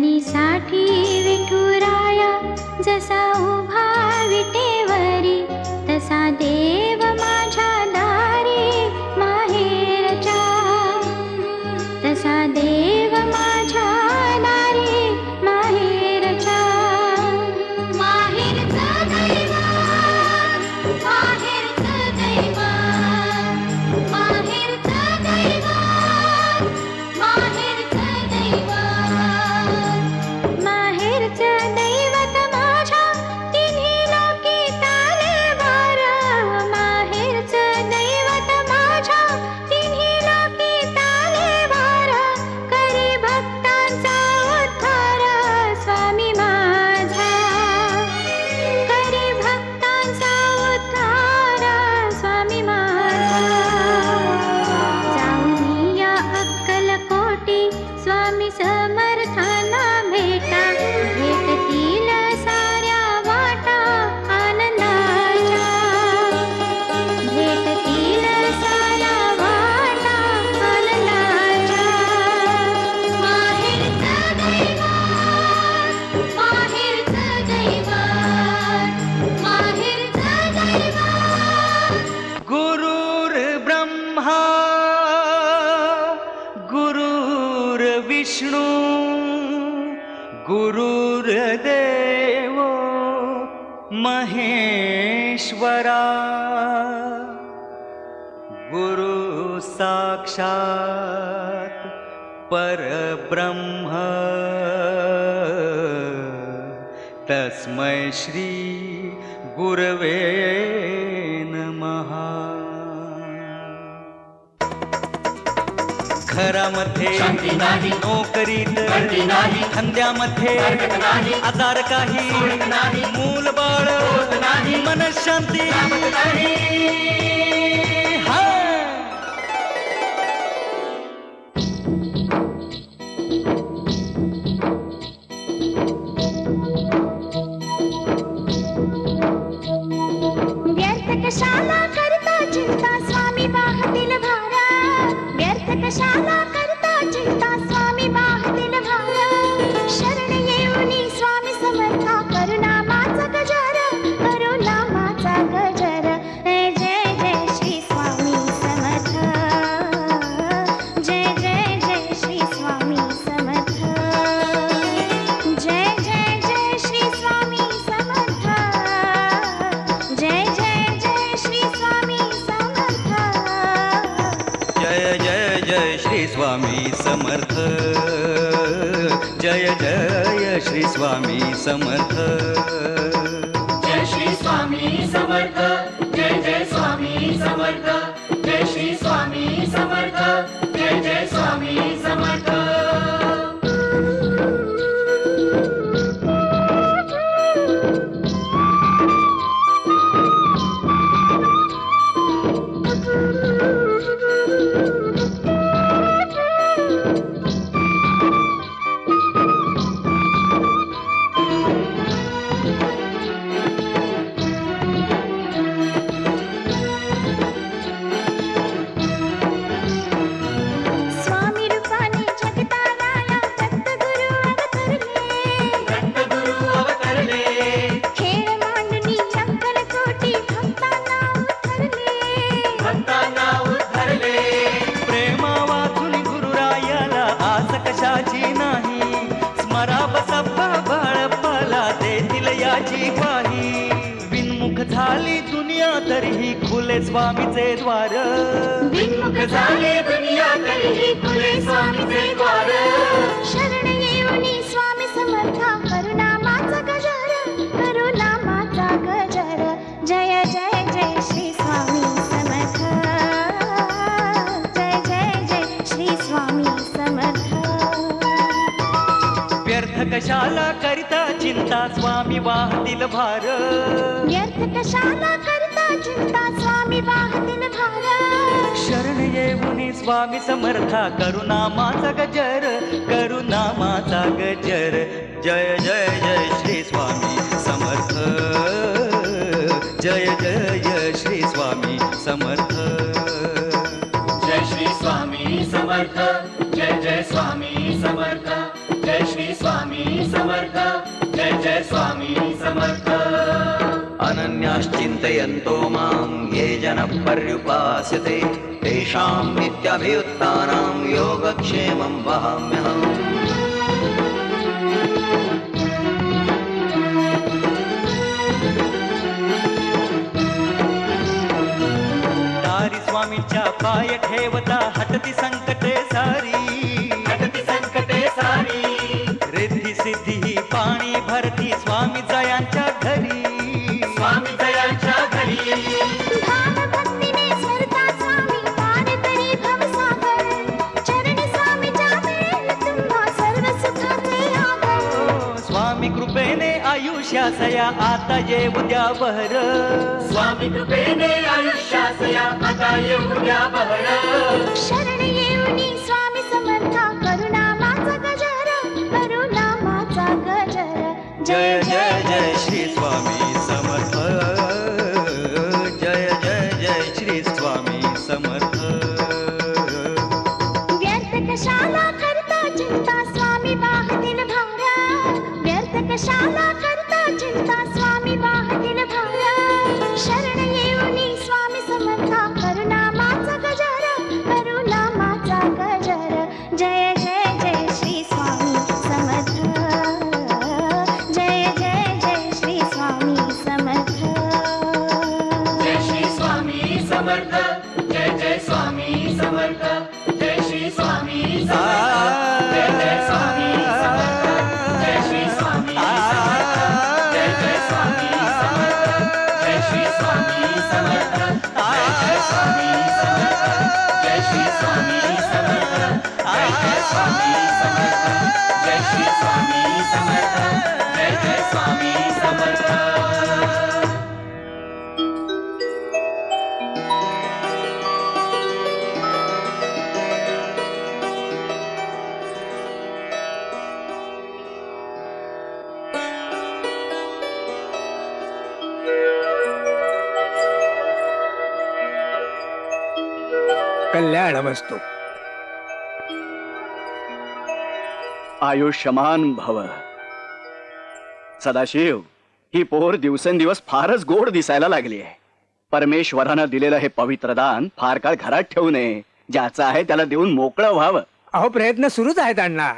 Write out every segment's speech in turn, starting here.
साठी विठुराया जसा उभा विटेवरी तसा देव माझ्या दारी माहेरच्या तसा देव माझ्या दारी माहेरच्या माहेरचं दैवत माहेरचं दैवत माहेरचं दैवत माहेरचं दैवत माहेरचं दैवत माझ्या तिन्ही लोकी तालेवार माहेरचं दैवत माझ्या तिन्ही लोकी तालेवार करी भक्तांचा उद्धार स्वामी माझा करी भक्तांचा उद्धार स्वामी माझा जाऊन या अक्कलकोटी स्वामी समर्थांना भेटा भेटतील साऱ्या वाटा आनंदाच्या भेटतील साऱ्या वाटा आनंदाच्या माहेरचं दैवत माहेरचं दैवत माहेरचं दैवत गुरुर्ब्रह्मा गुरुर्विष्णू गुरुर्देव महेश्वरा गुरु साक्षात परब्रह्म तस्मै श्री गुरवे नमः घरामध्ये शांती नाही, नोकरीत गर्दी नाही, धंद्यामध्ये हरकत नाही, आजार काही सोडत नाही, मूल बाळ होत नाही, मनशांती लाभत नाही. हा. व्यर्थ कशाला करता चिंता स्वामी पाहतील भारा व्यर्थ कशाला करता चिंता स्वामी पाहतील भारा शरण येऊनी स्वामी समर्था करुणामाचा गजर करुणामाचा गजर जय जय श्री स्वामी समर्थ जय जय जय श्री स्वामी समर्थ जय जय जय श्री स्वामी समर्थ जय जय जय श्री स्वामी समर्थ जय जय जय श्री स्वामी समर्थ जय जय श्री स्वामी समर्थ जय श्री स्वामी समर्थ जय जय स्वामी समर्थ जय श्री स्वामी समर्थ जय जय स्वामी समर्थ. स्वामी रूपाने जगताराया दत्तगुरु अवतरले दत्तगुरु अवतरले खेळ मांडणी अंकन कोटी भक्तांना उतरले भक्तांना उद्धरले प्रेमा वाचून गुरुरायाला आस कशाची नाही स्मरा बसप्पा बाळप्पाला देतील याची ग्वाही विनमुख झाली दुनिया तरीही खुले स्वामीचे द्वार विन्मुख झाले दुनिया तरीही खुले स्वामीचे द्वार. शरण येऊनी स्वामी समर्था करुणामाचा गजर करुणामाचा गजर जय जय जय श्री स्वामी समर्थ जय जय जय श्री स्वामी समर्थ व्यर्थ कशाला करिता चिंता स्वामी वाहतील भार व्यर्थ कशाला करता चिंता स्वामी वाहतील भार शरण येऊनी स्वामी समर्था करुणामाचा गजर करुणामाचा गजर जय जय जय श्री स्वामी समर्थ जय जय श्री स्वामी समर्थ जय श्री स्वामी समर्थ जय जय स्वामी समर्थ जय श्री स्वामी समर्थ जय जय स्वामी समर्थ अनन्याश्चिन्तयन्तो मां ये जनः पर्युपास्यते तेषां नित्यभियुक्तानां योगक्षेमं वहाम्यहम्। दारी स्वामींच्या पाय ठेवता हटती संकटे सारी, हटती संकटे सारी रिद्धी सिद्धी ही पाणी भरती स्वामी जयांच्या घरी, स्वामी दयाच्या घरी भाव भक्तीने स्मरता स्वामी पार तरी भवसागर चरणी स्वामीच्या मिळेल तुम्हा सर्व सुखाचे आगर स्वामी कृपेने आयुष्यासया आता ये उद्या बहर, स्वामी कृपेने आयुष्यासया आता येऊ द्या बहर शरण येऊनी स्वामी समर्था करुणामाचा गजर करुणामाचा गजर जय जय जय श्री स्वामी समर्थ, जय जय जय श्री स्वामी समर्थ। व्यर्थ कशाला करता चिंता स्वामी वाहतील भारा, व्यर्थ कशाला करता चिंता स्वामी वाहतील भारा शरण येऊनी स्वामी समर्था करुणामाचा गजर करुणामाचा गजर जय जय जय श्री स्वामी समर्थ, जय जय जय श्री स्वामी समर्थ। जय श्री स्वामी समर्थ जय जय स्वामी समर्थ जय श्री स्वामी समर्थ जय जय स्वामी समर्थ जय श्री स्वामी समर्थ जय जय स्वामी समर्थ जय श्री स्वामी समर्थ जय जय स्वामी समर्थ जय श्री स्वामी समर्थ जय जय स्वामी समर्थ जय श्री स्वामी समर्थ जय जय स्वामी समर्थ। कल्याणमस्तु। आयुष्यमान भव। सदाशिव, ही पोर दिवसेंदिवस फारच गोड दिसायला लागली आहे. परमेश्वरानं दिलेलं हे पवित्र दान फार काळ घरात ठेवू नये. ज्याचं आहे त्याला देऊन मोकळं व्हावं. अहो, प्रयत्न सुरूच आहेत अण्णा.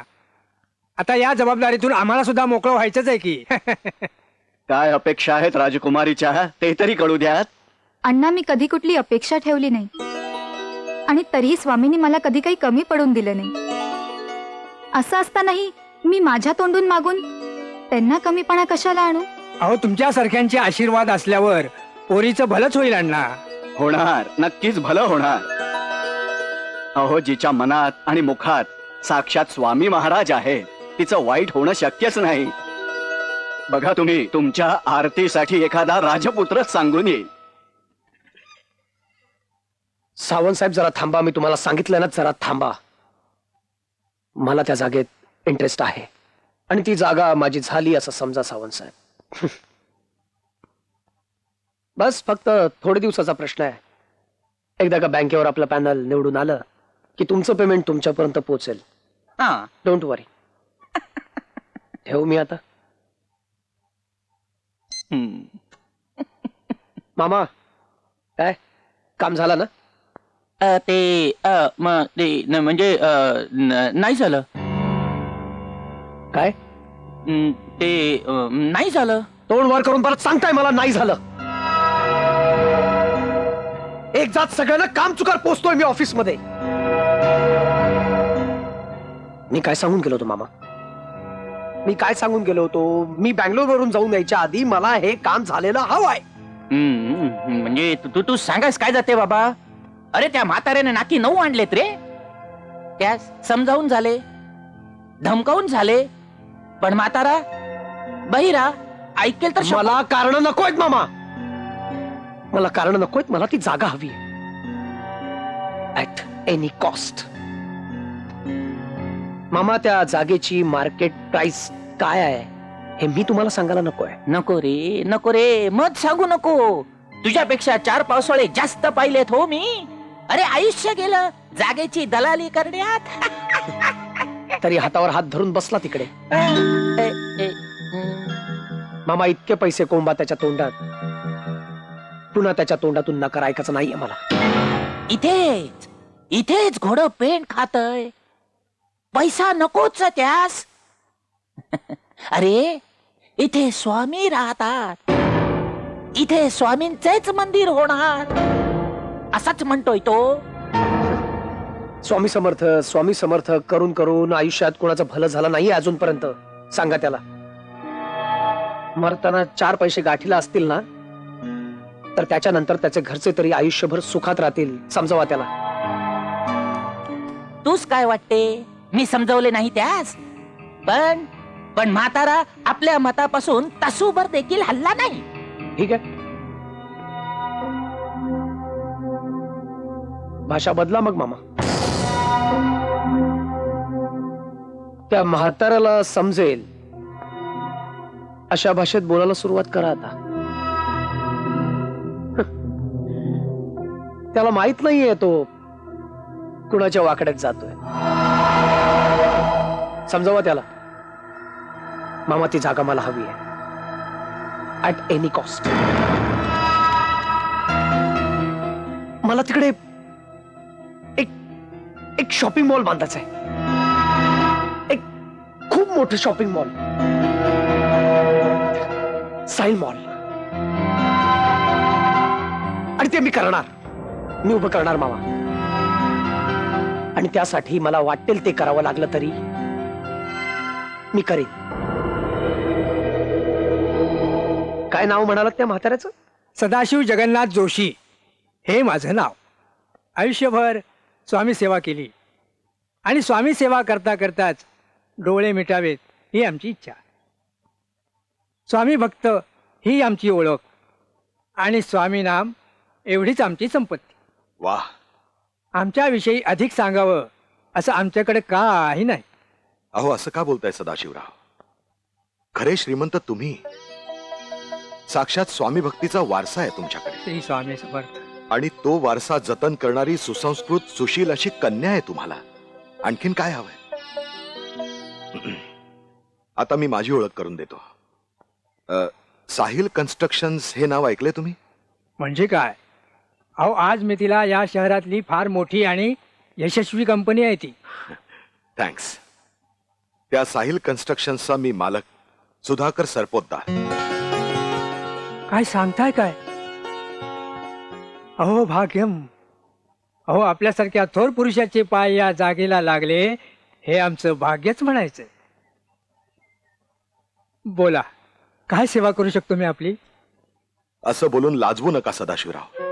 आता या जबाबदारीतून आम्हाला सुद्धा मोकळं व्हायचंच आहे की. काय अपेक्षा आहेत राजकुमारीच्या ते तरी कळू द्यात. अण्णा, मी कधी कुठली अपेक्षा ठेवली नाही आणि तरीही स्वामींनी मला कधी काही कमी पडून दिलं नाही. असं असतानाही मी माझ्या तोंडून मागून त्यांना कमीपणा कशाला आणू? अहो, तुमच्यासारख्यांचे आशीर्वाद असल्यावर पोरीचं भलंच होईल अण्णा. होणार, नक्कीच भलं होणार. अहो, जिच्या मनात आणि मुखात साक्षात स्वामी महाराज आहे तिचं वाईट होणं शक्यच नाही. बघा, तुम्ही तुमच्या आरतीसाठी एखादा राजपुत्रच सांगून येईल. सावंत साहेब, जरा थांबा. मी तुम्हाला सांगितलं ना, जरा थांबा. मला त्या जागेत इंटरेस्ट आहे आणि ती जागा माझी झाली असं समजा सावंत साहेब. बस फक्त थोडे दिवसाचा प्रश्न आहे. एकदा का बँकेवर आपलं पॅनल निवडून आलं की तुमचं पेमेंट तुमच्यापर्यंत पोहोचेल. डोंट वरी. ठेवू मी आता. मामा, काय काम झालं ना? म्हणजे नाही झालं. काय ते नाही झालं. तोंड वर करून परत सांगताय मला नाही झालं? एक जात सगळ्यांना काम चुकार पोचतोय मी ऑफिस मध्ये. मी काय सांगून गेलो होतो मामा? मी काय सांगून गेलो होतो? मी बँगलोर वरून जाऊन यायच्या आधी मला हे काम झालेलं हवंय. म्हणजे तू सांगायस काय जाते बाबा? अरे, त्या म्हाताऱ्याने नाकी 9 आणलेत रे. त्या समजावून झाले, धमकावून झाले, पण म्हातारा बहिरा ऐकेल तर मला कारण नकोयत मामा. मला कारण नकोयत. मला ती जागा हवी ऍट एनी कॉस्ट. मामा, त्या जागेची मार्केट प्राइस काय आहे हे मी तुम्हाला सांगायला नकोय. नको रे, मत सांगू नको. तुझ्यापेक्षा 4 पावसाळे जास्त पाहिलेत हो मी. अरे, आयुष्य गेलं जागेची दलाली करण्यात. तरी हातावर हात धरून बसला तिकडे. मामा, इतके पैसे कोंबा त्याच्या तोंडात, पुन्हा त्याच्या तोंडातून नकार ऐकायचं नाहीये मला. इथेच इथेच घोड पेंट खातय, पैसा नकोच त्यास. अरे इथे स्वामी राहतात, इथे स्वामींचेच मंदिर होणार असाच म्हणतोय तो. स्वामी समर्थ करून करून आयुष्यात कोणाचं भलं झालं नाही अजूनपर्यंत. सांगा त्याला. मरताना 4 पैसे गाठीला असतील ना, तर त्याच्यानंतर त्याचे घरचे तरी आयुष्यभर सुखात राहतील. समजावा त्याला. तूच काय वाटते, मी समजवले नाही त्यास? पण म्हातारा आपल्या मतापासून तासूभर देखील हल्ला नाही. ठीक आहे, भाषा बदला मग मामा. त्या म्हाताऱ्याला समजेल अशा भाषेत बोलायला सुरुवात करा आता. त्याला माहित नाहीये तो कुणाच्या वाकड्यात जातोय. समजावा त्याला. मामा, ती जागा मला हवी आहे, ऍट एनी कॉस्ट. मला तिकडे एक शॉपिंग मॉल बांधायचा आहे, एक खूप मोठं शॉपिंग मॉल, साईल मॉल. आणि ते मी करणार, मी उभं करणार मामा. आणि त्यासाठी मला वाटेल ते करावं लागलं तरी मी करेन. काय नाव म्हणालात त्या म्हाताऱ्याचं? सदाशिव जगन्नाथ जोशी हे माझं नाव. आयुष्यभर स्वामी सेवा केली आणि स्वामी सेवा करता करताच डोळे मिटावेत ही आमची इच्छा. स्वामी भक्त ही आमची ओळख आणि स्वामी नाम एवढीच आमची संपत्ती. वाह, आमच्याविषयी अधिक सांगावं असं आमच्याकडे काही नाही. अहो असं का बोलताय सदाशिवराव? खरे श्रीमंत तुम्ही. साक्षात स्वामी भक्तीचा वारसा आहे तुमच्याकडे. श्री स्वामी समर्थ. आणि तो वारसा जतन करणारी सुसंस्कृत सुशील अशी कन्या आहे तुम्हाला. आणखीन काय हवंय? आता मी माझी ओळख करून देतो. साहिल कन्स्ट्रक्शन्स हे नाव ऐकले तुम्ही? म्हणजे काय? अहो आज मी तिला या शहरातली फार मोठी आणि यशस्वी कंपनी आहे ती. थँक्स. त्या साहिल कन्स्ट्रक्शन्सचा मी मालक सुधाकर सरपोतदार. काय सांगताय काय? अहो भाग्यम. अहो आपल्यासारख्या थोर पुरुषाचे पाय या जागेला लागले हे आमचं भाग्यच म्हणायचं. बोला, काय सेवा करू शकतो मी आपली? असं बोलून लाजवू नका सदाशिवराव.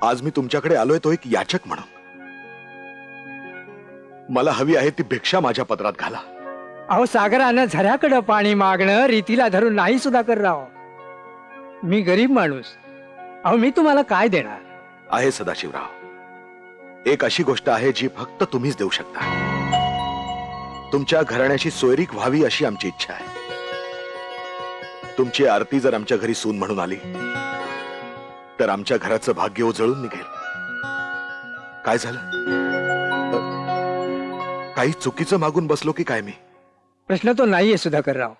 आज मी तुमच्याकडे आलोय तो एक याचक म्हणून. मला हवी आहे ती भिक्षा माझ्या पदरात घाला. अहो सागरानं झऱ्याकडं पाणी मागणं रीतीला धरून नाही सुधाकर राव. मी गरीब माणूस. अहो मी तुम्हाला काय देणार? आहे सदाशिवराव, एक अशी गोष्ट आहे जी फक्त तुम्हीच देऊ शकता. तुमच्या घराण्याची सोयरीक व्हावी अशी आमची इच्छा आहे. तुमची आरती जर आमच्या घरी सून म्हणून आली तर आमच्या घराचं भाग्य उजळून निघेल. काय झालं? काही चुकीचं मागून बसलो की काय मी? प्रश्न तो नाहीये सुधाकरराव.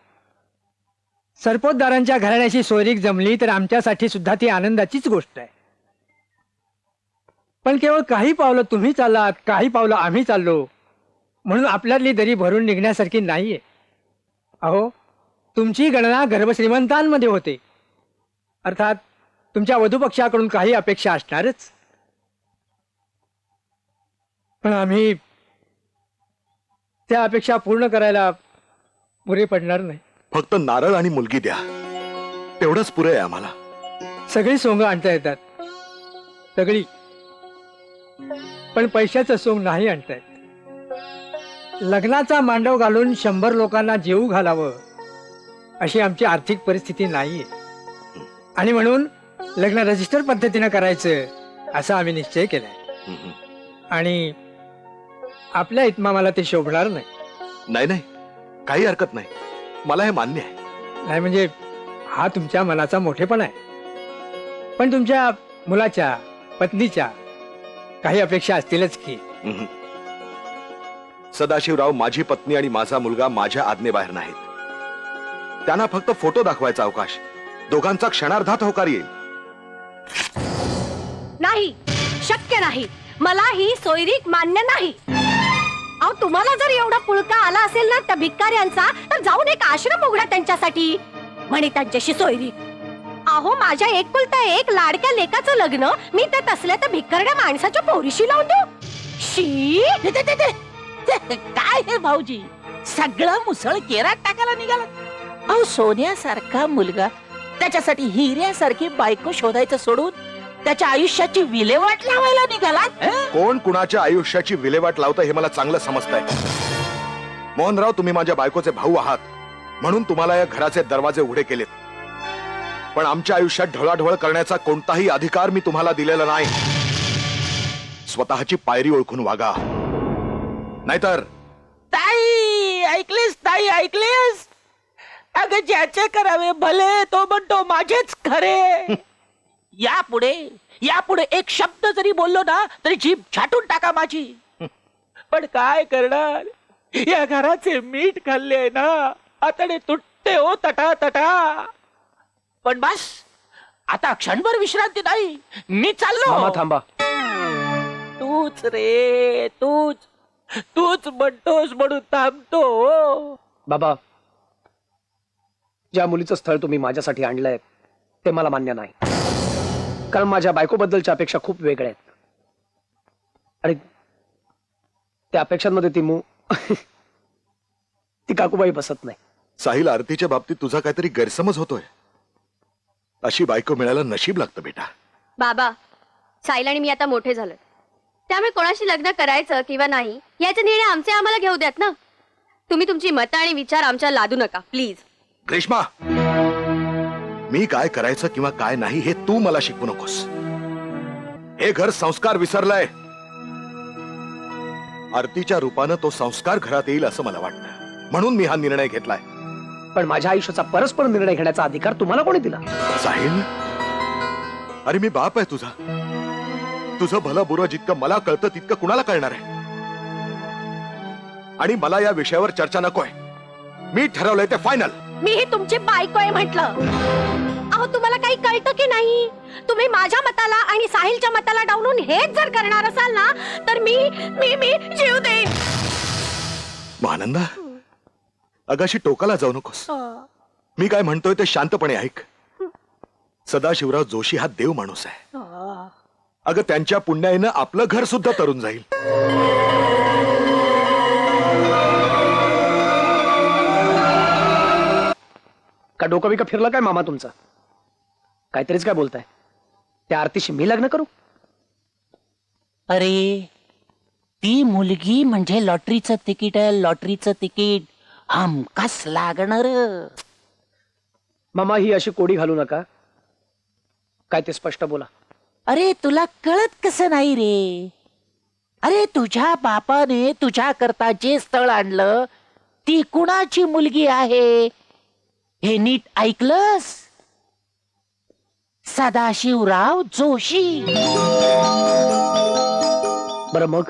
सरपोतदारांच्या घराण्याची सोयरीक जमली तर आमच्यासाठी सुद्धा ती आनंदाचीच गोष्ट आहे. पण केवळ काही पावलं तुम्ही चाललात, काही पावलं आम्ही चाललो म्हणून आपल्यातली दरी भरून निघण्यासारखी नाहीये. अहो तुमची गणना गर्भश्रीमंतांमध्ये होते. अर्थात तुमच्या वधूपक्षाकडून काही अपेक्षा असणारच. पण आम्ही त्या अपेक्षा पूर्ण करायला पुरे पडणार नाही. फक्त नारळ आणि मुलगी द्या, तेवढंच पुरे आहे आम्हाला. सगळी सोंग आणता येतात, सगळी. पण पैशाचं सोंग नाही आणता येत. लग्नाचा मांडव घालून 100 लोकांना जेवू घालावं अशी आमची आर्थिक परिस्थिती नाहीये. आणि म्हणून लग्न रजिस्टर पद्धतीनं करायचं असा आम्ही निश्चय केलाय. आणि आपल्या इतमामाला ते शोभणार नाही. नाही नाही, काही हरकत नाही, मला हे मान्य आहे. नाही म्हणजे हा तुमच्या मनाचा मोठेपणा आहे. पण तुमच्या मुलाच्या, पत्नीच्या काही अपेक्षा असतीलच की. सदाशिवराव माझी पत्नी आणि माझा मुलगा माझ्या आज्ञेबाहेर नाहीत. त्यांना फक्त फोटो दाखवायचा अवकाश. दोघांचा क्षणार्धात होकार येईल. नाही, शक्य नाही. मला ही सोयरीक मान्य नाही. अहो, तुम्हाला जर एवढा पुळका आला असेल ना त्या भिकाऱ्यांचा, तर जाऊन एक आश्रम उघडा त्यांच्यासाठी, म्हणे त्यांच्याशी सोयरीक. अहो, माझ्या एकुलता एक लाडक्या लेकाचं लग्न मी त्यात असल्या त्या भिकारड्या माणसाच्या पोरीशी लावून देऊ? शी! काय हे भाऊजी, सगळं मुसळ केरात टाकायला निघाला. अहो, सोन्यासारखा मुलगा, त्याच्यासाठी हिऱ्यासारखी बायको शोधायचं सोडून त्याच्या आयुष्याची विल्हेवाट लावायला निघाला. कोण कुणाच्या आयुष्याची विल्हेवाट लावतं हे मला चांगलं समजतंय. मोहनराव, तुम्ही माझ्या बायकोचे भाऊ आहात म्हणून तुम्हाला या घराचे दरवाजे उघडे केलेत. पण आमच्या आयुष्यात ढवळाढवळ करण्याचा कोणताही अधिकार मी तुम्हाला दिलेला नाही. स्वतःची पायरी ओळखून वागा, नाहीतर. ताई ऐकलीस, ताई ऐकलीस? अगं, ज्याचे करावे भले तो म्हणतो माझेच खरे. यापुढे एक शब्द जरी बोललो ना तरी जीभ छाटून टाका माझी. पण काय करणार, या घराचे मीठ खाल्ले ना, आतडे तुटते हो तटा तटा. पण बस, आता क्षणभर विश्रांती नाही, मी चाललो. मामा थांबा. तूच रे, तूच म्हणतोस म्हणून थांबतो. बाबा, ज्या मुलीचं स्थळ तुम्ही माझ्यासाठी आणलंय ते मला मान्य नाही. कारण माझ्या बायकोबद्दलच्या अपेक्षा खूप वेगळ्या आहेत. आणि त्या अपेक्षांमध्ये ती काकूबाई बसत नाही. साहिल, आरतीच्या बाबतीत तुझा काहीतरी गैरसमज होतोय. अशी बायको मिळायला नशीब लागतं बेटा. बाबा, साहिल आणि मी आता मोठे झालो, त्यामुळे कोणाशी लग्न करायचं किंवा नाही याचे निर्णय आमचे आम्हाला घेऊ द्यात ना. तुम्ही तुमची मतं आणि विचार आमच्या लादू नका प्लीज. ग्रीष्मा, मी काय करायचं किंवा काय नाही हे तू मला शिकवू नकोस. हे घर संस्कार विसरलंय. आरतीच्या रूपानं तो संस्कार घरात येईल असं मला वाटतं, म्हणून मी हा निर्णय घेतलाय. पण माझ्या आयुष्याचा परस्पर निर्णय घेण्याचा अधिकार तुम्हाला कोणी दिला? साहिल, अरे मी बाप आहे तुझा. तुझं भलं बुरं जितकं मला कळतं तितकं कुणाला कळणार आहे. आणि मला या विषयावर चर्चा नकोय. मी ठरवलंय ते फायनल. मी ही तुमची बायको आहे म्हटलं. अहो, तुम्हाला काही कळतं की नाही? तुम्ही माझ्या मताला आणि साहिलच्या मताला डावलून हेच जर करणार असाल ना, तर मी जीव देईन. महानंदा, अगाशी टोकाला जाऊ नकोस. मी काय म्हणतोय ते शांतपणे ऐक. सदाशिवराव जोशी हा देव माणूस आहे. अगं, त्यांच्या पुण्याईनं आपलं घर सुद्धा तरून जाईल. का डोकं बिका फिरलं काय मामा तुमचं? काहीतरीच काय बोलताय? त्या आरतीशी मी लग्न करू? अरे, ती मुलगी म्हणजे लॉटरीचं तिकीट आहे, लॉटरीचं तिकीट. हमखास लागणार. मामा, ही अशी कोडी घालू नका. काय ते स्पष्ट बोला. अरे, तुला कळत कसं नाही रे? अरे, तुझ्या बापाने तुझ्या करता जे स्थळ आणलं ती कुणाची मुलगी आहे हे नीट ऐकलंस? सदाशिवराव जोशी. बरं मग?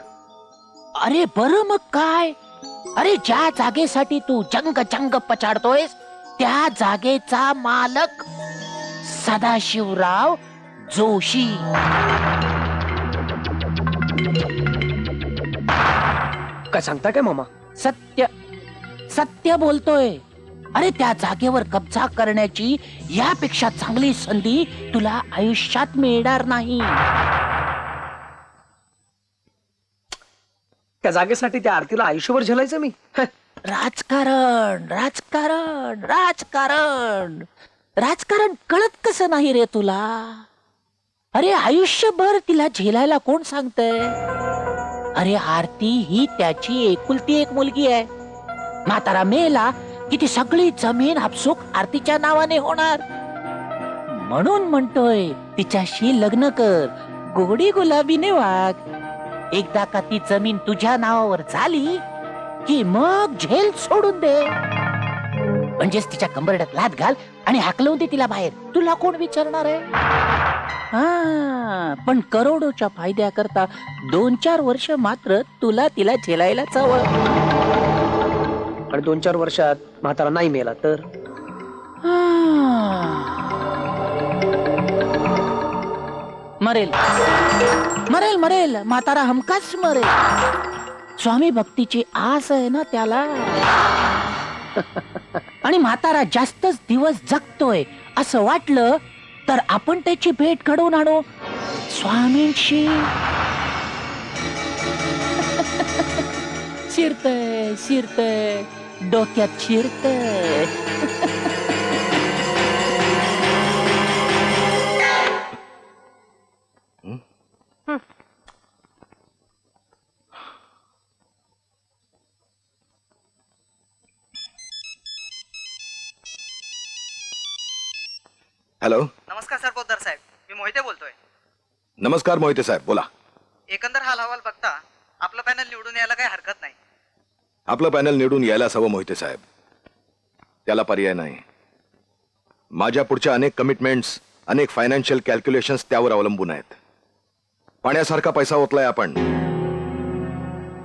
अरे बरं मग काय? अरे, ज्या जागेसाठी तू जंग पछाडतोयस त्या जागेचा मालक सदाशिवराव जोशी. काय सांगता काय मामा? सत्य बोलतोय. अरे, त्या जागेवर कब्जा करण्याची यापेक्षा चांगली संधी तुला आयुष्यात मिळणार नाही. त्या जागेसाठी त्या आरतीला आयुष्यभर झेलायचं मी? राजकारण राजकारण राजकारण राजकारण कळत कसं नाही रे तुला? अरे, आयुष्यभर तिला झेलायला कोण सांगतंय? अरे, आरती ही त्याची एकुलती एक मुलगी आहे. म्हातारा मेला की ती सगळी जमीन आपसूक आरतीच्या नावाने होणार. म्हणून म्हणतोय तिच्याशी लग्न कर, गोडी गुलाबीने वाग. एकदा का ती जमीन तुझ्या नावावर झाली की मग झेल सोडून दे. म्हणजेच तिच्या कंबरड्यात लात घाल आणि हाकलवून दे तिला बाहेर. तुला कोण विचारणार आहे? हा, पण करोडोच्या फायद्याकरता 2-4 वर्ष मात्र तुला तिला झेलायला हवं. आणि 2-4 वर्षात म्हातारा नाही मेला तर मरेल मरेल मरेल म्हातारा हमखास मरेल. स्वामी भक्तीची आस आहे ना त्याला. आणि म्हातारा जास्तच दिवस जगतोय असं वाटलं तर आपण त्याची भेट घडवून आणू स्वामींशी. शिरतय शिरतय डोक्यात शिरतय. हॅलो. नमस्कार सर पोद्दार साहेब, मी मोहिते बोलतोय. नमस्कार मोहिते साहेब, बोला. एकंदर हाल हवाल बघता आपलं पॅनल निवडून यायला काही हरकत नाही. आपलं पॅनल निवडून यायलाच हवं मोहिते साहेब, त्याला पर्याय नाही. माझ्या पुढच्या अनेक कमिटमेंट्स, अनेक फायनान्शियल कॅल्क्युलेशन्स त्यावर अवलंबून आहेत. पाण्यासारखा पैसा ओतलाय आपण.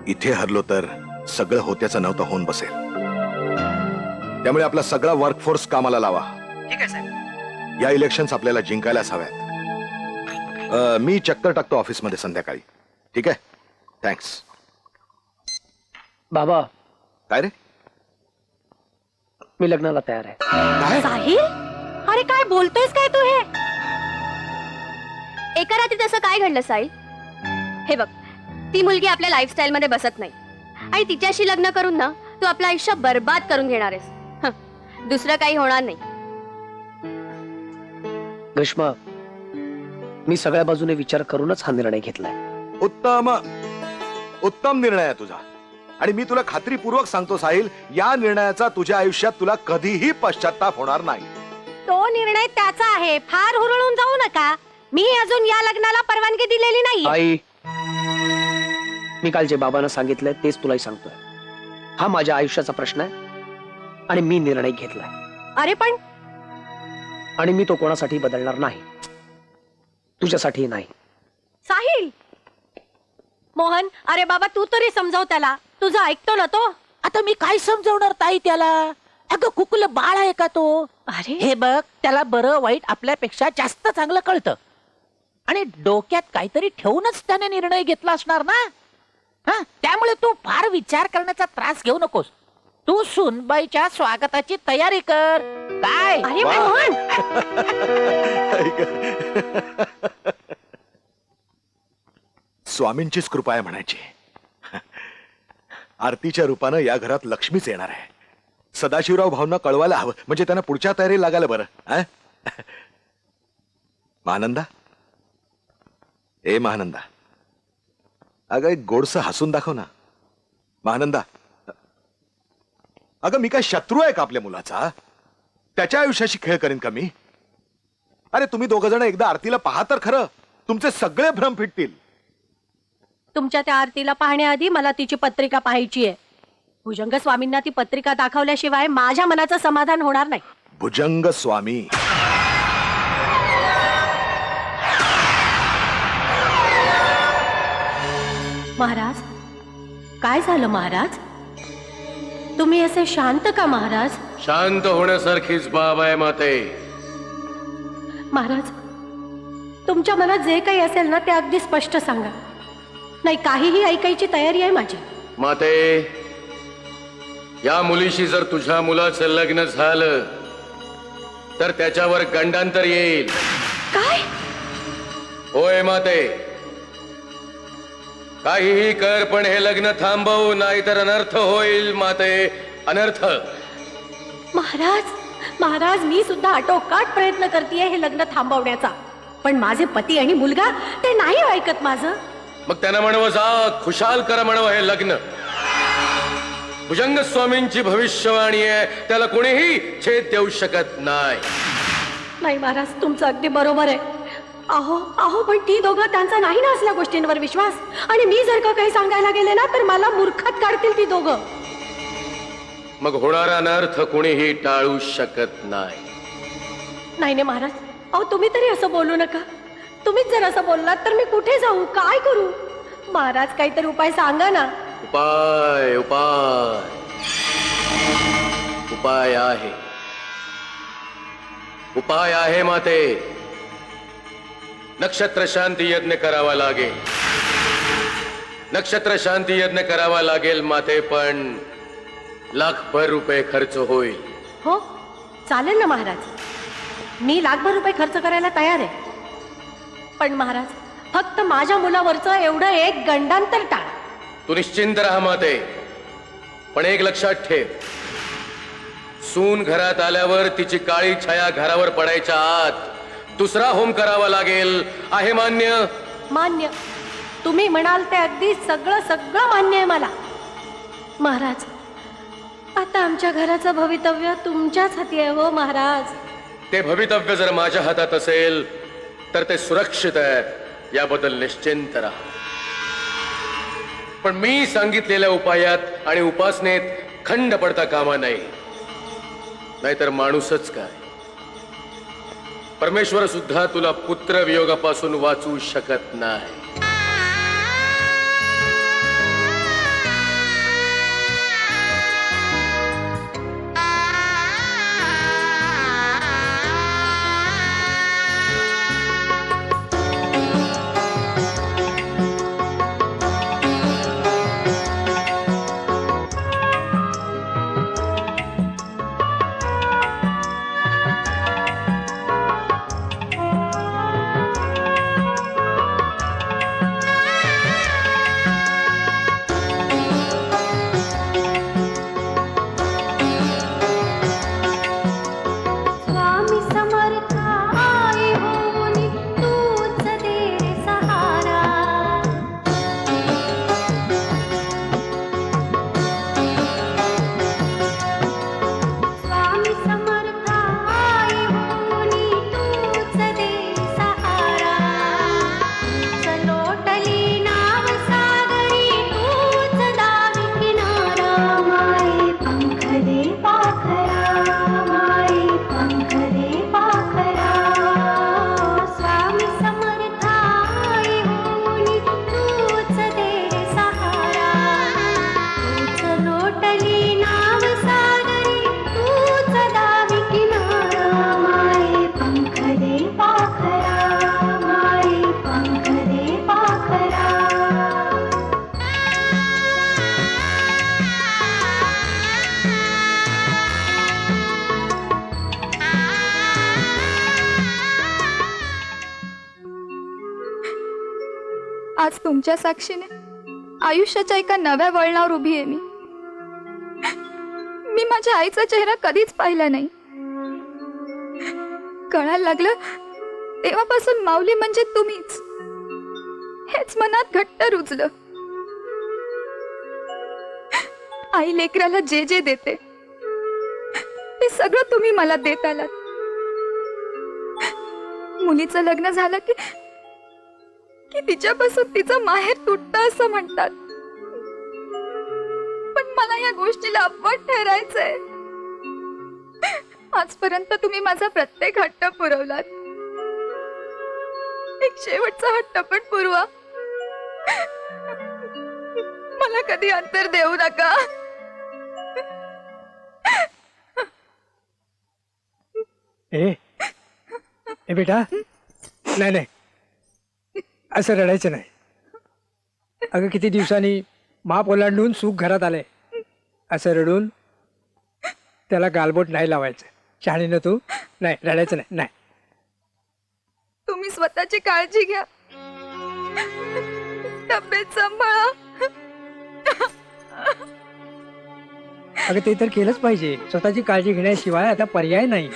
इथे हरलो तर सगळं होत्याचं नव्हतं होऊन बसेल. त्यामुळे आपला सगळा वर्कफोर्स कामाला लावा. ठीक आहे साहेब. या इलेक्शन्स आपल्याला जिंकायलाच हव्यात. मी चक्कर टाकतो ऑफिसमध्ये संध्याकाळी. ठीक आहे, थँक्स. बाबा, काय रे? मी लग्नाला तयार आहे. काय? साहिल, अरे काय बोलतोयस काय तू? हे एका रात्रीत असं काय घडलं साहिल? हे बघ, ती मुलगी आपल्या लाईफस्टाईल मध्ये बसत नाही आणि तिच्याशी लग्न करून ना तू आपलं आयुष्य बर्बाद करून घेणार आहेस. दुसरं काही होणार नाही. ग्रीष्मा, मी सगळ्या बाजूने विचार करूनच हा निर्णय घेतलाय. उत्तम उत्तम निर्णय आहे तुझा. आणि मी तुला खात्रीपूर्वक सांगतो साहिल, या निर्णयाचा तुझ्या आयुष्यात तुला कधीही पश्चाताप होणार नाही. तो निर्णय त्याचा आहे, फार हुरळून जाऊ नका. मी अजून या लग्नाला परवानगी दिलेली नाही. आई, मी काल जे बाबांना सांगितलंय तेच तुलाही सांगतोय. हा माझ्या आयुष्याचा प्रश्न आहे आणि मी निर्णय घेतलाय. अरे पण आणि मी तो कोणासाठी बदलणार नाही, तुझ्यासाठी नाही. साहिल, मोहन, अरे बाबा तू तरी समजाव त्याला. तुझं ऐकतो ना तो? आता मी काय समजवणार ताई त्याला? अगं कुकुलं बाळ आहे का तो? अरे हे बघ, त्याला बरं वाईट आपल्यापेक्षा जास्त चांगलं कळतं आणि डोक्यात काहीतरी ठेवूनच त्याने निर्णय घेतला असणार ना. हा, त्यामुळे तू फार विचार करण्याचा त्रास घेऊ नकोस. तू सुनबाईच्या स्वागताची तयारी कर. काय? अरे पण मोहन, स्वामींचीच कृपा आहे म्हणायची. आरतीच्या रूपानं या घरात लक्ष्मीच येणार आहे. सदाशिवराव भाऊंना कळवायला हवं, म्हणजे त्यांना पुढच्या तयारी लागायला बरं. महानंदा, ए महानंदा, अगं एक गोडसं हसून दाखव ना. महानंदा, अगं मी काय शत्रू आहे का आपल्या मुलाचा? त्याच्या आयुष्याशी खेळ करीन का मी? अरे तुम्ही दोघ जण एकदा आरतीला पहा तर खरं, तुमचे सगळे भ्रम फिटतील. तुमच्या त्या आरतीला पाहण्याआधी मला तिची पत्रिका पाहायची आहे. भुजंग स्वामींना ती पत्रिका दाखवल्याशिवाय माझ्या मनाचं समाधान होणार नाही. भुजंग स्वामी, महाराज, काय झालं महाराज? तुम्ही असे शांत का महाराज? शांत होण्यासारखीच बाब आहे माते. महाराज, तुमच्या मनात जे काही असेल ना ते अगदी स्पष्ट सांगा. नाही, काहीही ऐकायची तयारी आहे माझी. माते, या मुलीशी जर तुझ्या मुलाचं लग्न झालं तर त्याच्यावर गंडांतर येईल. काय? होय माते, काहीही कर पण हे लग्न थांबव, नाहीतर अनर्थ होईल माते, अनर्थ. महाराज, महाराज, मी सुद्धा आटोकाट प्रयत्न करतेय हे लग्न थांबवण्याचा, पण माझे पती आणि मुलगा ते नाही ऐकत माझं. मग त्यांना म्हणव, जा खुशाल करा म्हणव हे लग्न. भुजंग स्वामींची भविष्यवाणी आहे, त्याला कोणीही छेद देऊ शकत नाही. नाही महाराज, तुमचं अगदी बरोबर आहे. अहो अहो, पण ती दोघं, त्यांचा नाही ना असल्या गोष्टींवर विश्वास. आणि मी जर का काही सांगायला गेले ना तर मला मूर्खात काढतील ती दोघं. मग होणारा अनर्थ कोणीही टाळू शकत नाही. नाही नाही महाराज, अहो तुम्ही तरी असं बोलू नका. तुम्हीच जर असं बोललात तर मी कुठे जाऊ, काय करू? महाराज काहीतरी उपाय सांगा ना. उपाय उपाय उपाय आहे, उपाय आहे माते. नक्षत्र शांती यज्ञ करावा लागेल, नक्षत्र शांती यज्ञ करावा लागेल माते. पण लाखभर रुपये खर्च होईल. हो चालेल ना महाराज, मी लाखभर रुपये खर्च करायला तयार आहे. पण महाराज फक्त माझ्या मुलावरचं एवढं एक गंडांतर टाळा. तू निश्चिंत राहा माते. पण एक लक्षात ठेव, सून घरात आल्यावर तिची काळी छाया घरावर पडायच्या आत दुसरा होम करावा लागेल. आहे मान्य? मान्य. तुम्ही म्हणाल ते अगदी सगळं सगळं मान्य आहे मला. महाराज आता आमच्या घराचं भवितव्य तुमच्याच हाती आहे हो महाराज. ते भवितव्य जर माझ्या हातात असेल तर ते सुरक्षित आहे, याबद्दल निश्चिंत राहा. पण मी सांगितलेल्या उपायात आणि उपासनेत खंड पडता कामा नाही. नाहीतर माणूसच काय, परमेश्वर सुद्धा तुला पुत्र वियोगापासून वाचवू शकत नाही. आज तुमच्या साक्षीने आयुष्याच्या एका नव्या वळणावर उभी आहे मी माझ्या आईचा चेहरा कधीच पाहिला नाही. कळायला लागलं तेव्हापासून माऊली म्हणजे तुम्हीच, हेच मनात घट्ट रुजलं. आई लेकराला जे जे देते ते सगळं तुम्ही मला देत आलात. मुलीचं लग्न झालं की तिच्यापासून तिचं माहेर तुटतं असं म्हणतात, पण मला या गोष्टीला अपवाद ठरायचंय. आजपर्यंत तुम्ही माझा प्रत्येक हट्ट पुरवलात, एक शेवटचा हट्ट पण पुरवा. मला कधी अंतर देऊ नका. ए बेटा, नाही नाही असं रडायचं नाही. अगं किती दिवसांनी माप ओलांडून सुख घरात आलंय, असं रडून त्याला गालबोट नाही लावायचं. शहाणीनं तू नाही रडायचं नाही. नाही तुम्ही स्वतःची काळजी घ्या, तब्येत सांभाळा. अगं ते तर केलंच पाहिजे. स्वतःची काळजी घेण्याशिवाय आता पर्याय नाही.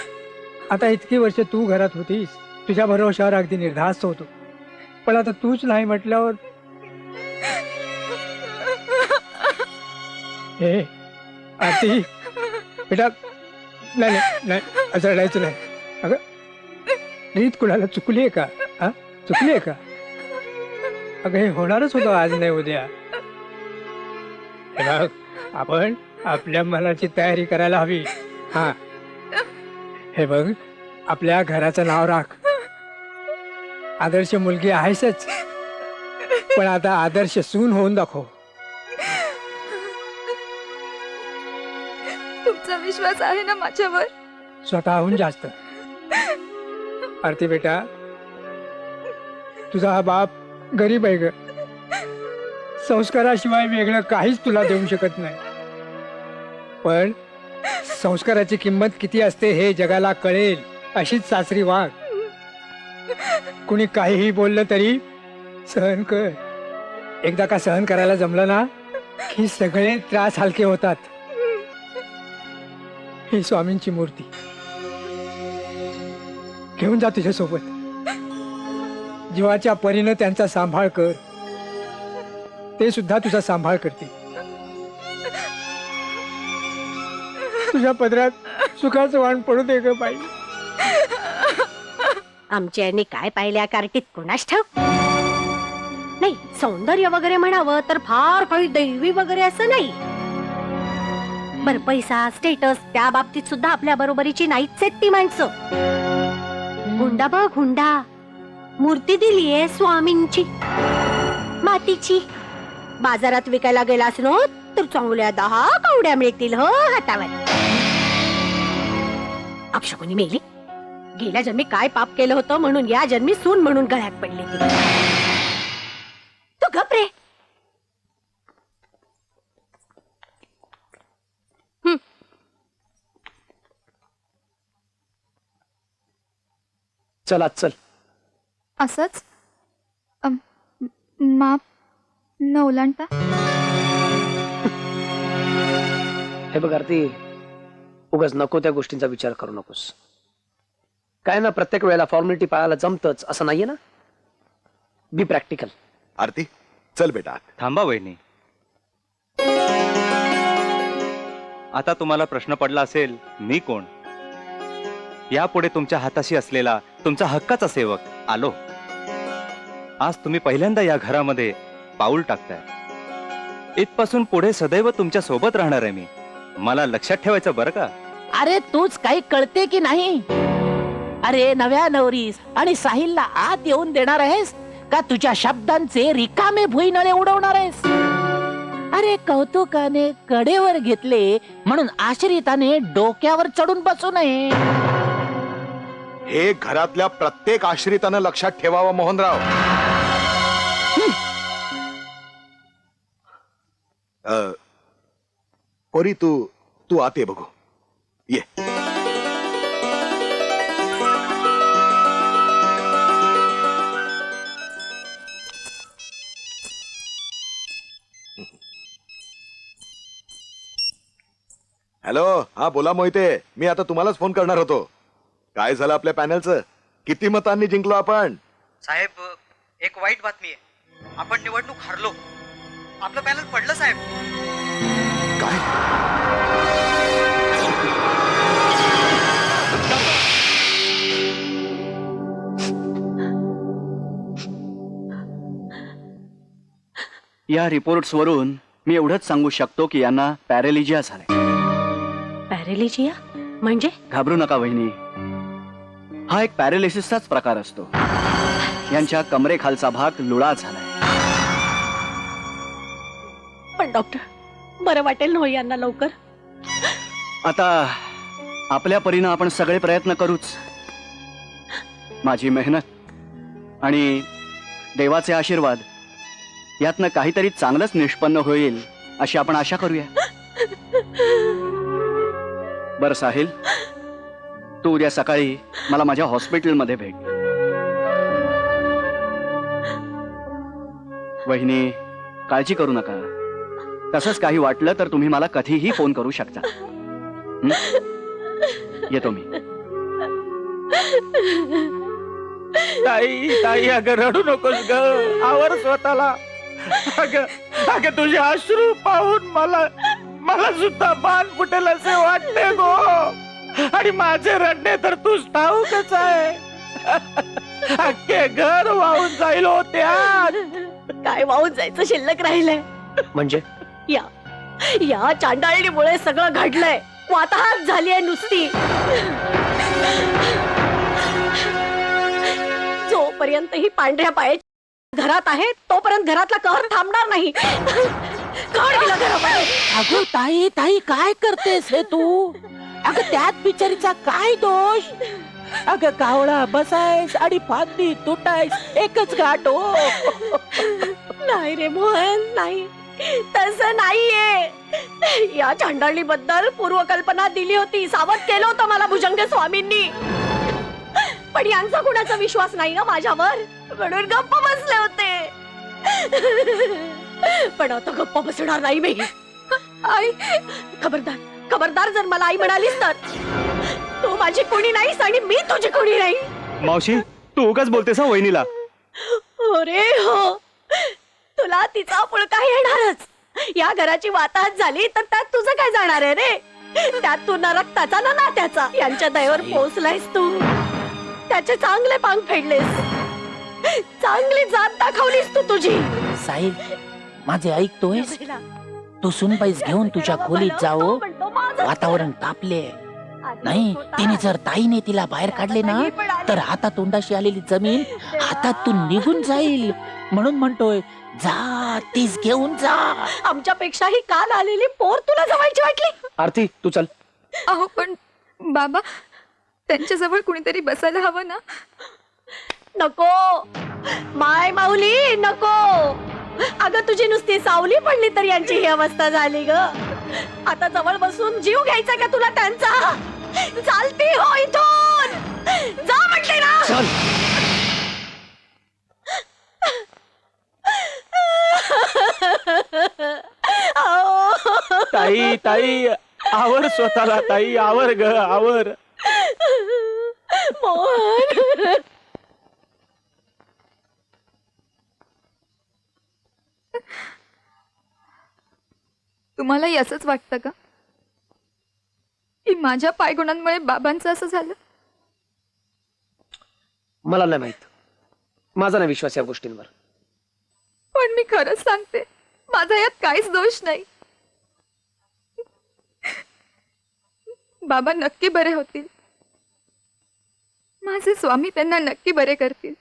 आता इतकी वर्ष तू घरात होतीस, तुझ्या भरोशावर अगदी निर्धास्त होतो, पण आता तूच नाही म्हटल्यावर. हे आरती बेटा, नाही नाही नाही असं रडायचं नाही. अगं रीत कुणाला चुकली आहे का? हा चुकली आहे का? अगं हे होणारच होतं आज नाही उद्या. बघ आपण आपल्या मनाची तयारी करायला हवी. हा हे बघ, आपल्या घराचं नाव राख. आदर्श मुलगी आहेसच, पण आता आदर्श सून होऊन दाखव. तुमचा विश्वास आहे ना माझ्यावर? स्वतःहून जास्त. आरती बेटा, तुझा हा बाप गरीब आहे ग. संस्काराशिवाय वेगळं काहीच तुला देऊ शकत नाही. पण संस्काराची किंमत किती असते हे जगाला कळेल अशीच सासरी वाघ. कुणी काहीही बोललं तरी सहन कर. एकदा का सहन करायला जमलं ना की सगळे त्रास हलके होतात. ही स्वामींची मूर्ती घेऊन जा तुझ्यासोबत. जीवाच्या परीनं त्यांचा सांभाळ कर, ते सुद्धा तुझा सांभाळ करतील. तुझ्या पदरात सुखाचं वाण पडू दे ग बाई. आमच्या यांनी काय पाहिल्या कार्टीत कोणास ठाऊक. नाही, सौंदर्य वगैरे म्हणावं तर फार काही दैवी वगैरे असं नाही. बर, पैसा स्टेटस त्या बाबतीत सुद्धा आपल्या बरोबरीची नाहीच आहेत ती माणसं. हुंडा बघ, हुंडा. मूर्ती दिलीये स्वामींची मातीची. बाजारात विकायला गेलास ना तर चांगल्या 10 कवड्या मिळतील हो हातावर. अपशकुनी मेली. गेल्या जन्मी काय पाप केलं होतं म्हणून या जन्मी सून म्हणून गळ्यात पडली ती. तू गप रे. चल आज चल. असंच माप न ओलांडता. हे बघ आरती, उगाच नको त्या गोष्टींचा विचार करू नकोस. काय ना, प्रत्येक वेळेला फॉर्मॅलिटी पाळायला जमतच असं नाहीये ना. बी प्रॅक्टिकल. आरती, चल बेटा. थांबा वहिनी. आता तुम्हाला प्रश्न पडला असेल, मी कोण? यापुढे तुमच्या हाताशी असलेला तुमचा हक्काचा सेवक आलो. आज तुम्ही पहिल्यांदा या घरामध्ये पाऊल टाकताय. इथपासून पुढे सदैव तुमच्या सोबत राहणार आहे मी. मला लक्षात ठेवायचं बरं का? अरे तूच काही कळते की नाही? अरे नव्या नवरीस आणि साहिलला आत येऊन देणार आहेस का तुझ्या शब्दांचे रिकामे भुईनळे उडवणार आहेस? अरे कौतुकाने कडेवर घेतले म्हणून आश्रिताने डोक्यावर चढून बसू नये. हे घरातल्या प्रत्येक आश्रितानं लक्षात ठेवावं मोहनराव. पोरी, तू आत ये बघू. ये. हॅलो, हा बोला मोहिते. मी आता तुम्हालाच फोन करणार होतो. काय झालं आपल्या पॅनलचं? किती मतांनी जिंकलो आपण? साहेब, एक वाईट बातमी आहे. आपण निवडणूक हरलो. आपलं पॅनल पडलं साहेब. काय? या रिपोर्ट्स वरून मी एवढंच सांगू शकतो की यांना पॅरेलिजिया झालंय. पॅरेलिजिया म्हणजे? घाबरू नका वहिनी, हा एक पॅरालिसिसचाच प्रकार असतो. यांच्या कमरेखालचा भाग लुळा झालाय. पण डॉक्टर, बरं वाटेल ना यांना लवकर? आता आपल्या परीनं आपण सगळे प्रयत्न करूच. माझी मेहनत आणि देवाचे आशीर्वाद यातनं काहीतरी चांगलंच निष्पन्न होईल अशी आपण आशा करूया. बरं साहिल, तू उद्या सकाळी मला माझ्या हॉस्पिटलमध्ये भेट. वहिनी, काळजी करू नका. तसंच काही वाटलं तर तुम्ही मला कधीही फोन करू शकता. येतो मी. ताई ताई, अगं रडू नकोस ग. आवर स्वतःला. अगं तुझे अश्रू पाहून मला सुद्धा मान फुटेल असे वाटते गो. आणि माझे रडणे तर तूच ठाऊकच आहे. अख्खे घर वाहून जाईल होत्या. काय वाहून जायचं शिल्लक राहिलंय? म्हणजे या चांडाळणीमुळे सगळं घडलंय. वाताहत झालीये नुसती. जोपर्यंत ही पांढऱ्या पायाची घरात आहे तोपर्यंत घरातला कहर थांबणार नाही. कोण गेलं घरामध्ये? अगं ताई ताई काय करतेस हे तू? अगं त्यात बिचारीचा काय दोष? अगं कावळा बसायस आणि फांदी तुटायस एकच गाठ हो. नाही रे मोहन, नाही, तसं नाहीये. या चांडाळी बद्दल पूर्वकल्पना दिली होती, सावध केलं होतं मला भुजंग स्वामींनी, पण यांचा कुणाचा विश्वास नाही ना माझ्यावर, म्हणून गप्प बसले होते. पण आता गप्प बसणार नाही मी. आई, खबरदार खबरदार, जर मला आई म्हणालीस तर तू माझी कोणी नाहीस आणि मी तुझी कोणी नाही. मावशी तू उगाच बोलतेस हा वहिनीला. अरे हो, तुला तिचा पुळका येणारच. या घराची वाताहत झाली तर त्यात तुझं काय जाणार आहे रे? त्यात तू ना रक्ताचा ना नात्याचा यांच्या दयेवर पोहोचलायस तू. त्याचे चांगले पांग फेडलेस, चांगली जात दाखवलीस तू तुझी. साहिल माझे ऐकतोयस? तू सुनबाईस घेऊन तुझ्या खोलीत जाओ. वातावरण तापले. नाही तिने जर ताईने तिला बाहेर काढले ना तर हातात तोंडाशी आलेली जमीन हातातून निघून जाईल. म्हणून म्हणतोय जा तीच घेऊन जा. आमच्यापेक्षाही काल आलेली पोर तुला जवळची वाटली? आरती तू चल. अहो पण बाबा, त्यांच्याजवळ कुणीतरी बसायला हवं ना. नको माय माऊली, नको. अगं तुझी नुसती सावली पडली तर यांची ही अवस्था झाली ग. आता जवळ बसून जीव घ्यायचा का तुला त्यांचा? चालती हो इथून, जा म्हटले ना. चल. ताई ताई आवर स्वतःला, ताई आवर ग आवर. मोहन, तुम्हालाही असंच वाटतं का की माझ्या पायगुणांमुळे बाबांचं असं झालं? मला नाही माहित, माझा नाही विश्वास या गोष्टींवर. पण मी खरंच सांगते, माझा यात काहीच दोष नाही. बाबा नक्की बरे होतील. माझे स्वामी त्यांना नक्की बरे करतील.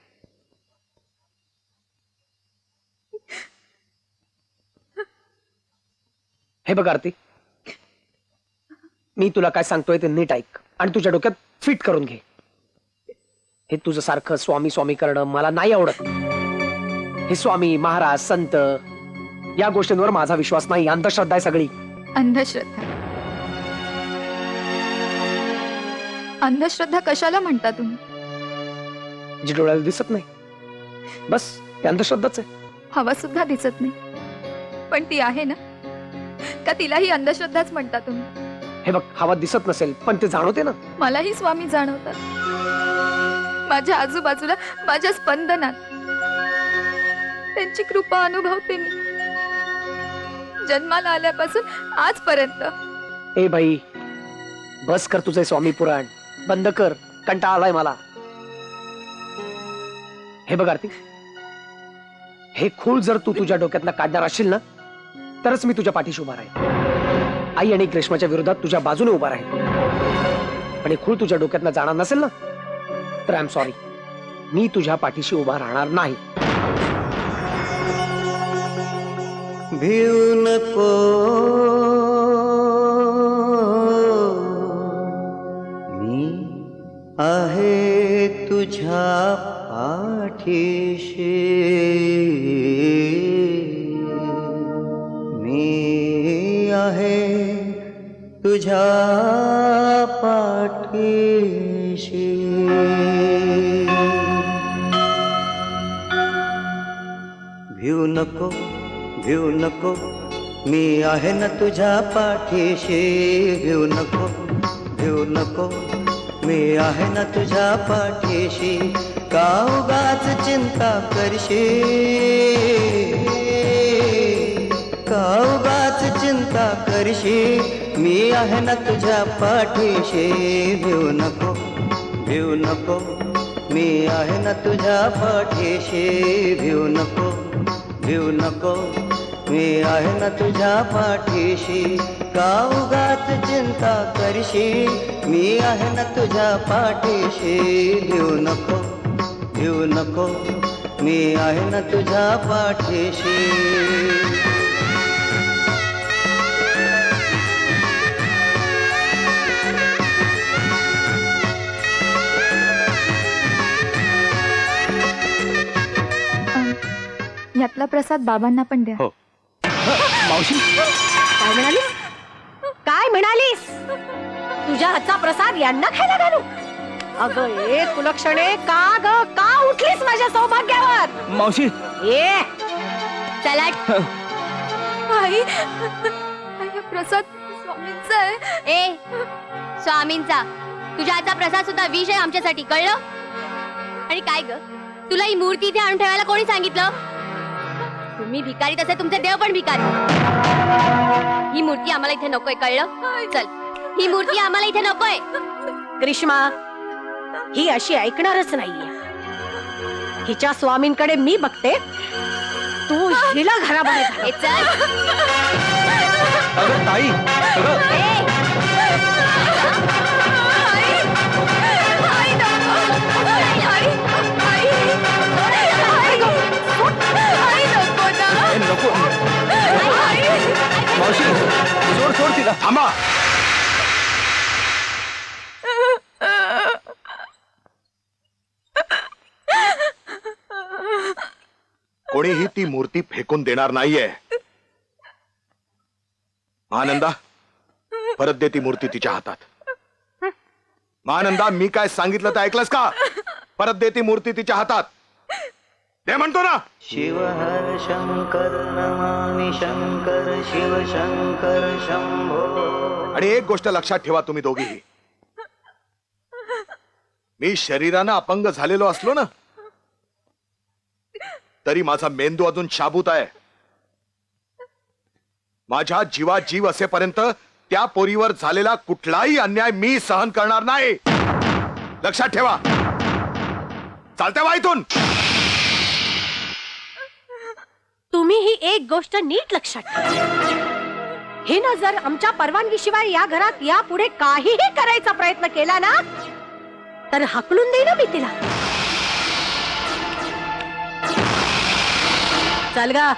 हे बघ आरती, मी तुला काय सांगतोय ते नीट ऐक आणि तुझ्या डोक्यात फिट करून घे. हे तुझं सारखं स्वामी स्वामी करणं मला नाही आवडत. हे स्वामी महाराज संत या गोष्टींवर माझा विश्वास नाही. अंधश्रद्धा आहे सगळी. अंधश्रद्धा अंधश्रद्धा कशाला म्हणता तुम्ही? जी डोळ्याला दिसत नाही, बस ते अंधश्रद्धाच आहे. हवा सुद्धा दिसत नाही, पण ती आहे ना, का तिलाही अंधश्रद्धाच म्हणता तुम्ही? हे बघ, हवा दिसत नसेल पण ते जाणवते ना. मलाही स्वामी जाणवतात. माझ्या आजूबाजूला, माझ्या स्पंदनात त्यांची कृपा अनुभवते मी, जन्माला आल्यापासून आजपर्यंत. ए बाई, बस कर तुझे स्वामी पुराण, बंद कर, कंटाळा आलाय मला. हे बघ आरती, हे खूळ जर तू तुझ्या डोक्यातनं काढणार असशील ना तरच मी तुझ्या पाठीशी उभा राहील. आई आणि ग्रीष्माच्या विरोधात तुझ्या बाजूने उभा राहील. पण हे खूळ तुझ्या डोक्यातनं जाणार नसेल ना तर आय एम सॉरी, मी तुझ्या पाठीशी उभा राहणार नाही. भिऊ नको मी आहे तुझ्या पाठीशी. मी आहे तुझ्या पाठीशी. भिऊ नको भिऊ नको मी आहे ना तुझ्या पाठीशी. भिऊ नको भिऊ नको मी आहे ना तुझ्या पाठीशी. का उगाच चिंता करशी, का उगाच चिंता करशी. मी आहे ना तुझ्या पाठीशी. भिऊ नको भिऊ नको मी आहे ना तुझ्या पाठीशी. भिऊ नको भिऊ नको मी आहे ना तुझ्या पाठीशी. का उगाच चिंता करशी. मी आहे ना तुझ्या पाठीशी. भिऊ नको भिवू नको मी आहे ना तुझ्या पाठीशी. यातला प्रसाद बाबांना पण द्या. हो. मावशी काय म्हणालीस? काय म्हणालीस? तुझ्या हातचा प्रसाद यांना खायला घालू? अगं ए कुलक्षणे, का ग का उठलीस माझ्या सौभाग्यावर? मावशी ए चला आई आई, प्रसाद स्वामींचा आहे. ए स्वामींचा तुझ्या हातचा प्रसाद सुद्धा विष आहे आमच्यासाठी, कळलं? आणि काय ग, तुला ही मूर्ती इथे आणून ठेवायला कोणी सांगितलं? तुम्ही भिकारी तसे तुमचे देव पण भिकारी. ही मूर्ती आम्हाला इथे नकोय, कळलं? चल, ही मूर्ती आम्हाला इथे नकोय. ग्रीष्मा, ही अशी ऐकणारच नाहीये. हिच्या स्वामींकडे मी बघते, तू हिला घराबाहेर घाल. ए, चल. अगं ताई अगं ए, ए, नको मावशी सोड सोड तिला. थांबा. कोणीही ती मूर्ती फेकून देणार नाहीये. महानंदा, परत दे ती मूर्ती तिच्या हातात. महानंदा, मी काय सांगितलं ते ऐकलंस का? परत दे ती मूर्ती तिच्या हातात. दे म्हणतो ना. शिव हर शंकर नमामि शंकर शिव शंकर शंभो. आणि एक गोष्ट लक्षात ठेवा तुम्ही दोघीही, मी शरीरानं अपंग झालेलो असलो ना, तरी माझा मेंदू अजून शाबूत आहे. माझ्या जीवात जीव असेपर्यंत त्या पोरीवर झालेला कुठलाही अन्याय मी सहन करणार नाही. लक्षात ठेवा. चालते वा इथून. तुम्ही ही एक गोष्ट नीट लक्षात ठेवा. हिनं जर आमच्या परवानगीशिवाय या घरात यापुढे काहीही करायचा प्रयत्न केला ना, तर हाकलून देईन मी तिला. चल गा.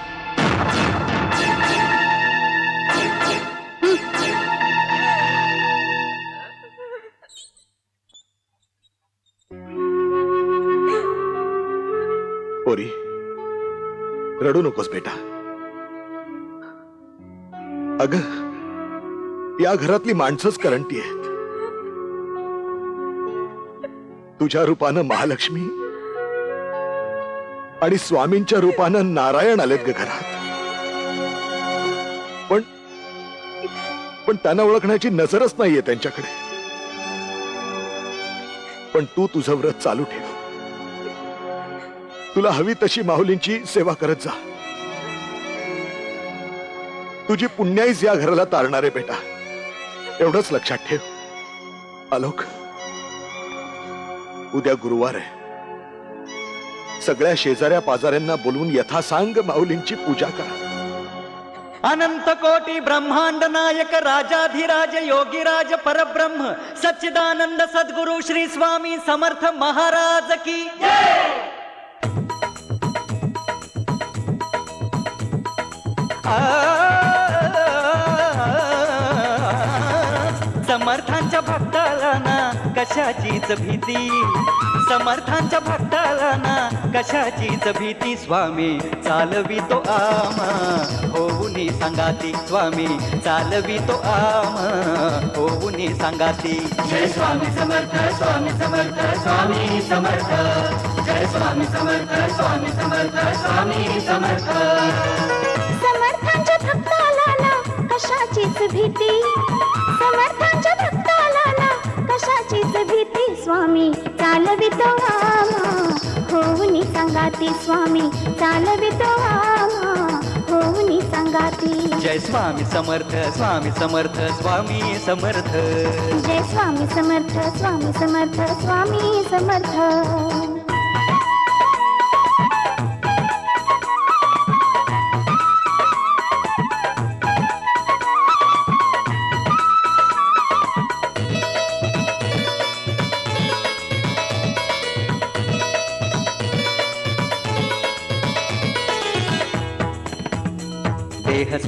पोरी, रडू नकोस बेटा. अग, या घरातली माणसंच करंटी आहेत. तुझ्या रूपानं महालक्ष्मी आणि स्वामींच्या रूपानं नारायण आलेत ग घरात. पण त्यांना ओळखण्याची नजरच नाहीये त्यांच्याकडे. पण तू तुझं व्रत चालू ठेव. तुला हवी तशी माऊलींची सेवा करत जा. तुझी पुण्याईच या घराला तारणार आहे बेटा, एवढंच लक्षात ठेव. आलोक, उद्या गुरुवार आहे. सगळ्या शेजाऱ्या पाजाऱ्यांना बोलवून यथासांग माऊलींची पूजा करा. अनंत कोटी ब्रह्मांड नायक राजाधिराज योगीराज परब्रह्म सच्चिदानंद सद्गुरु श्री स्वामी समर्थ महाराज की समर्थांच्या भक्ताला ना कशाचीच भीती. समर्थांच्या भक्ताला ना कशाचीच भीती. स्वामी चालवितो आम्हा होऊनी सांगाती. स्वामी चालवितो आम्हा होऊनी सांगाती. जय स्वामी समर्थ, स्वामी समर्थ, स्वामी समर्थ. जय स्वामी समर्थ, स्वामी समर्थ, स्वामी समर्थ. समर्थांच्या भक्ताला ना कशाचीच भीती. समर्थांच्या भक्ताला ना कशाचीच भीती. स्वामी चालवितो आम्हा होऊनी सांगाती. स्वामी चालवितो आम्हा होऊनी सांगाती. जय स्वामी समर्थ, स्वामी समर्थ, स्वामी समर्थ. जय स्वामी समर्थ, स्वामी समर्थ, स्वामी समर्थ.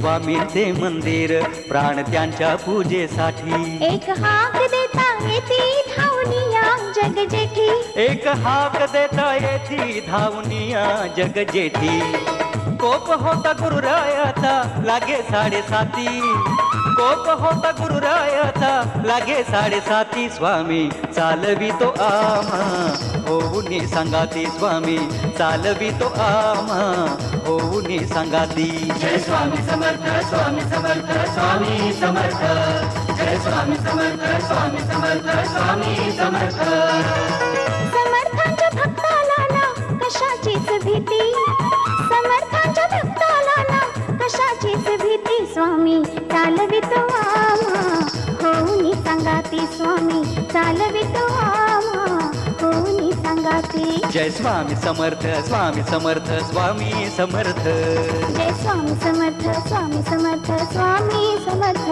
स्वामींचे मंदिर प्राण त्यांच्या पूजेसाठी एक हाक देता येते धावनिया जग जेठी एक हाक देता येती धावनिया जग जेठी कोप होता गुरुरायाचा लागे 7:30 कोप होता गुरुरायाचा लागे 7:30 स्वामी चालवितो आम्हा होऊनी संगाती स्वामी चालवितो आम्हा होऊनी संगाती जय स्वामी समर्थ स्वामी समर्थ स्वामी समर्थ जय स्वामी समर्थ स्वामी समर्थ स्वामी समर्थ समर्थांच्या भक्ताला ना कशाचीच भीती समर्थांच्या भक्ताला ना कशाचीच भीती स्वामी चालवितो आम्हा होऊनी संगाती स्वामी चालवितो आम्हा होऊनी संगाती जय स्वामी समर्थ स्वामी समर्थ स्वामी समर्थ जय स्वामी समर्थ स्वामी समर्थ स्वामी समर्थ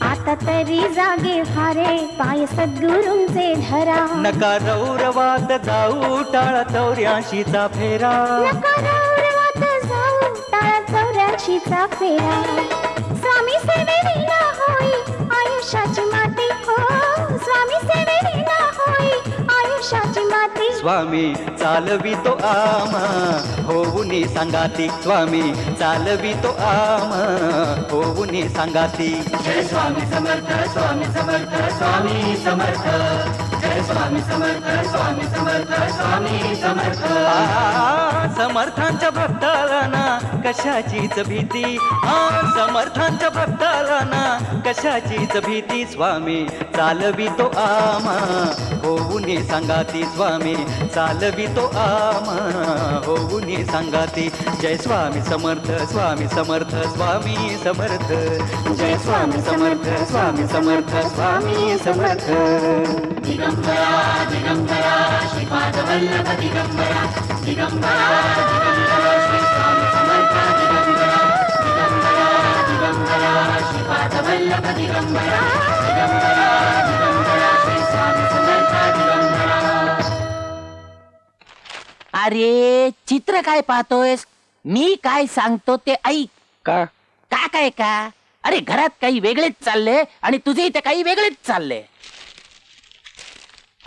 आता तरी जागे भारे पाय सद्गुरूंचे धरा नका रौरवात जाऊ टाळा 84चा फेरा नका रौरवात जाऊ टाळा 84चा फेरा स्वामी सेवेविना होई आयुष्याची माती हो स्वामी सेवेविना होई आयुष्याची माती स्वामी चालवितो आम्हा होऊनी संगाती स्वामी चालवितो आम्हा होऊनी संगाती जय स्वामी समर्थ स्वामी समर्थ स्वामी समर्थ जय स्वामी समर्थ स्वामी समर्थ स्वामी समर्थ समर्थांच्या भक्ताला ना कशाचीच भीती समर्थांच्या भक्ताला ना कशाचीच भीती स्वामी चालवितो आम्हा होऊनी संगाती स्वामी चालवितो आम्हा होऊनी संगाती जय स्वामी समर्थ स्वामी समर्थ स्वामी समर्थ जय स्वामी समर्थ स्वामी समर्थ स्वामी समर्थ दिगंबरा दिगंबरा श्रीपाद वल्लभ दिगंबरा दिगंबरा दिगंबरा श्री स्वामी समर्थ दिगंबरा दिगंबरा दिगंबरा श्रीपाद वल्लभ दिगंबरा दिगंबरा दिगंबरा श्री स्वामी समर्थ दिगंबरा अरे चित्र काय पाहतोयस मी काय सांगतो ते ऐक का काय का अरे घरात काही वेगळेच चालले आणि तुझे इथे काही वेगळेच चालले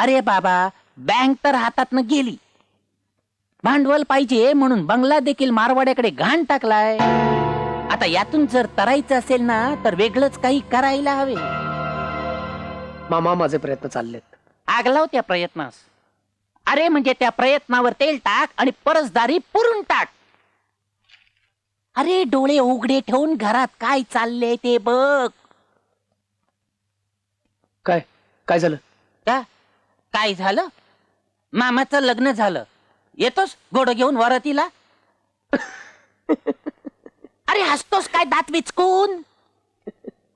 अरे बाबा बँक तर हातातनं गेली भांडवल पाहिजे म्हणून बंगला देखील मारवाड्याकडे घाण टाकलाय आता यातून जर तरायचं असेल ना तर वेगळंच काही करायला हवे मामा माझे प्रयत्न चाललेत आगलाव त्या प्रयत्नास अरे म्हणजे त्या प्रयत्नावर तेल टाक आणि परसदारी पुरून टाक अरे डोळे उघडे ठेवून घरात काय चालले ते बघ काय काय झालं का काय झालं मामाचं लग्न झालं येतोस घोडं घेऊन वरातीला अरे हसतोस काय दात विचकून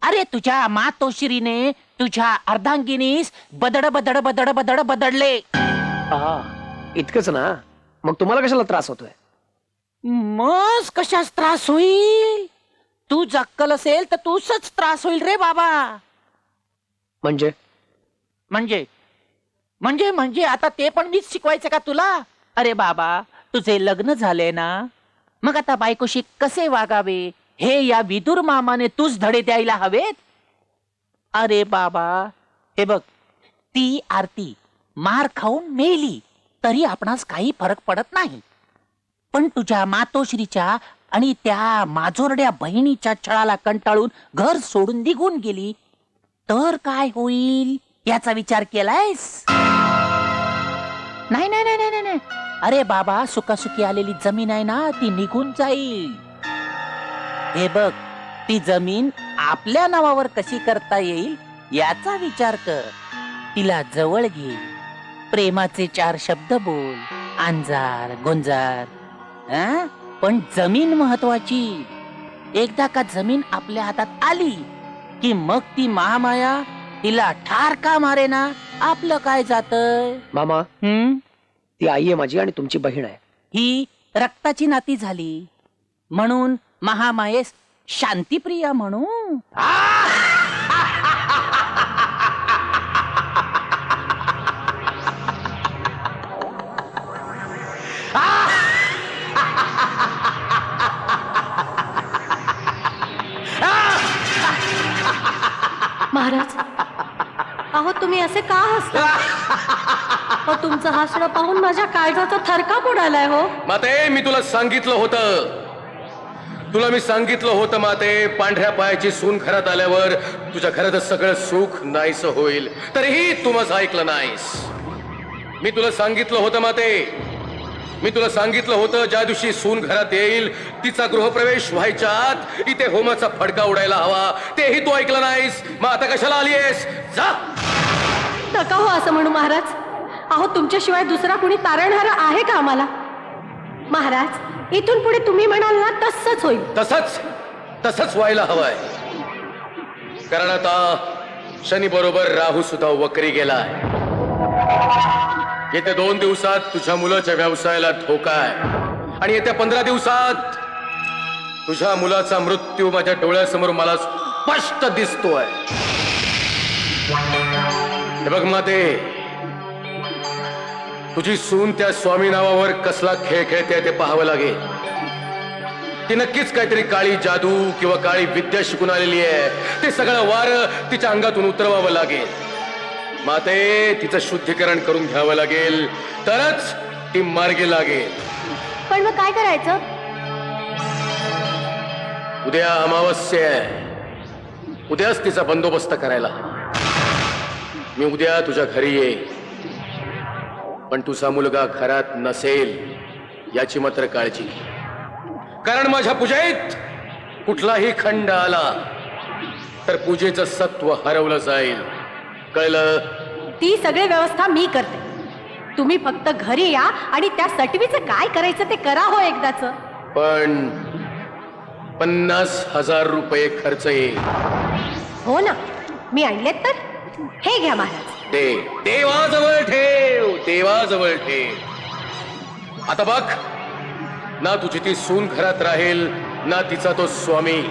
अरे तुझ्या मातोश्रीने तुझ्या अर्धांगिनीस बदड बदड बदड बदड बदडले इतकंच ना मग तुम्हाला कशाला त्रास होतोय मग कशाच त्रास होईल तू जक्कल असेल तर तूच त्रास होईल रे बाबा म्हणजे म्हणजे म्हणजे म्हणजे आता ते पण मीच शिकवायचं का तुला अरे बाबा तुझे लग्न झाले ना मग आता बायकोशी कसे वागावे हे या विदुर मामाने तूच धडे द्यायला हवेत अरे बाबा हे बघ ती आरती मार खाऊन मेली तरी आपणास काही फरक पडत नाही पण तुझ्या मातोश्रीच्या आणि त्या माजोरड्या बहिणीच्या छळाला कंटाळून घर सोडून निघून गेली तर काय होईल याचा विचार केलायस नाही नाही नाही नाही नाही अरे बाबा सुखासुखी आलेली जमीन आहे ना ती निघून जाईल हे बघ ती जमीन आपल्या नावावर कशी करता येईल याचा विचार कर तिला जवळ घे प्रेमाचे 4 शब्द बोल अंजार गोंजार पण जमीन महत्वाची एकदा का जमीन आपल्या हातात आली की मग ती महामाया तिला ठार का मारे ना आपलं काय जातंय मामा ती आई आहे माझी आणि तुमची बहीण आहे ही रक्ताची नाती झाली म्हणून महामायेस शांतिप्रिया म्हणू. महाराज, अहो तुम्ही असे का हसता? अहो, तुमचं हसणं पाहून माझ्या काळजाचा थरकाप उडालाय हो. माते, मी तुला सांगितलं होतं, माते, पांढऱ्या पायाची सून घरात आल्यावर तुझ्या घरात सगळं सुख नाहीस होईल. तरीही तू माझं ऐकलं नाहीस. मी तुला सांगितलं होतं माते, ज्या दिवशी सून घरात येईल तिचा गृहप्रवेश व्हायच्या आत इथे होमाचा फडका उडायला हवा. तेही तू ऐकलं नाहीस. मग आता कशाला आलीयस? जा. नका हो असं म्हणू महाराज. अहो तुमच्याशिवाय दुसरा कुणी तारणहार आहे का आम्हाला? महाराज, इथून पुढे तुम्ही म्हणाल ना तसंच होईल. तसंच व्हायला हवंय. कारण आता शनी बरोबर राहू सुद्धा वक्री गेलाय. येत्या 2 दिवसात तुझ्या मुलाच्या व्यवसायाला धोका आहे आणि येत्या 15 दिवसात तुझ्या मुलाचा मृत्यू माझ्या डोळ्यासमोर मला स्पष्ट दिसतोय. हे बघ माते, तुझी सून त्या स्वामी नावावर कसला खेळ खेळते ते पाहावं लागेल. ती नक्कीच काहीतरी काळी जादू किंवा काळी विद्या शिकून आलेली आहे. ते सगळं वार तिच्या अंगातून उतरवावं लागेल. माते, तिचं शुद्धीकरण करून घ्यावं लागेल, तरच ती मार्गी लागेल. पण मग काय करायचं? उद्या अमावस्या आहे. उद्याच तिचा बंदोबस्त करायला. मी उद्या तुझ्या घरी येईन, पण तुझा मुलगा घरात नसेल याची मात्र काळजी घे. कारण माझ्या पूजेत कुठलाही खंड आला तर पूजेचं सत्व हरवलं जाईल. कळलं? ती सगळी व्यवस्था मी करते. तुम्ही फक्त घरी या आणि त्या सटवीचं काय करायचं ते करा हो एकदाच. पण 50,000 रुपये खर्च येईल. हो ना, मी आणलेत तर. हे घ्या महाराज. देवाजवळ ठेव. आता बघ ना, तुझी ती सून घरात राहील ना तिचा तो स्वामी.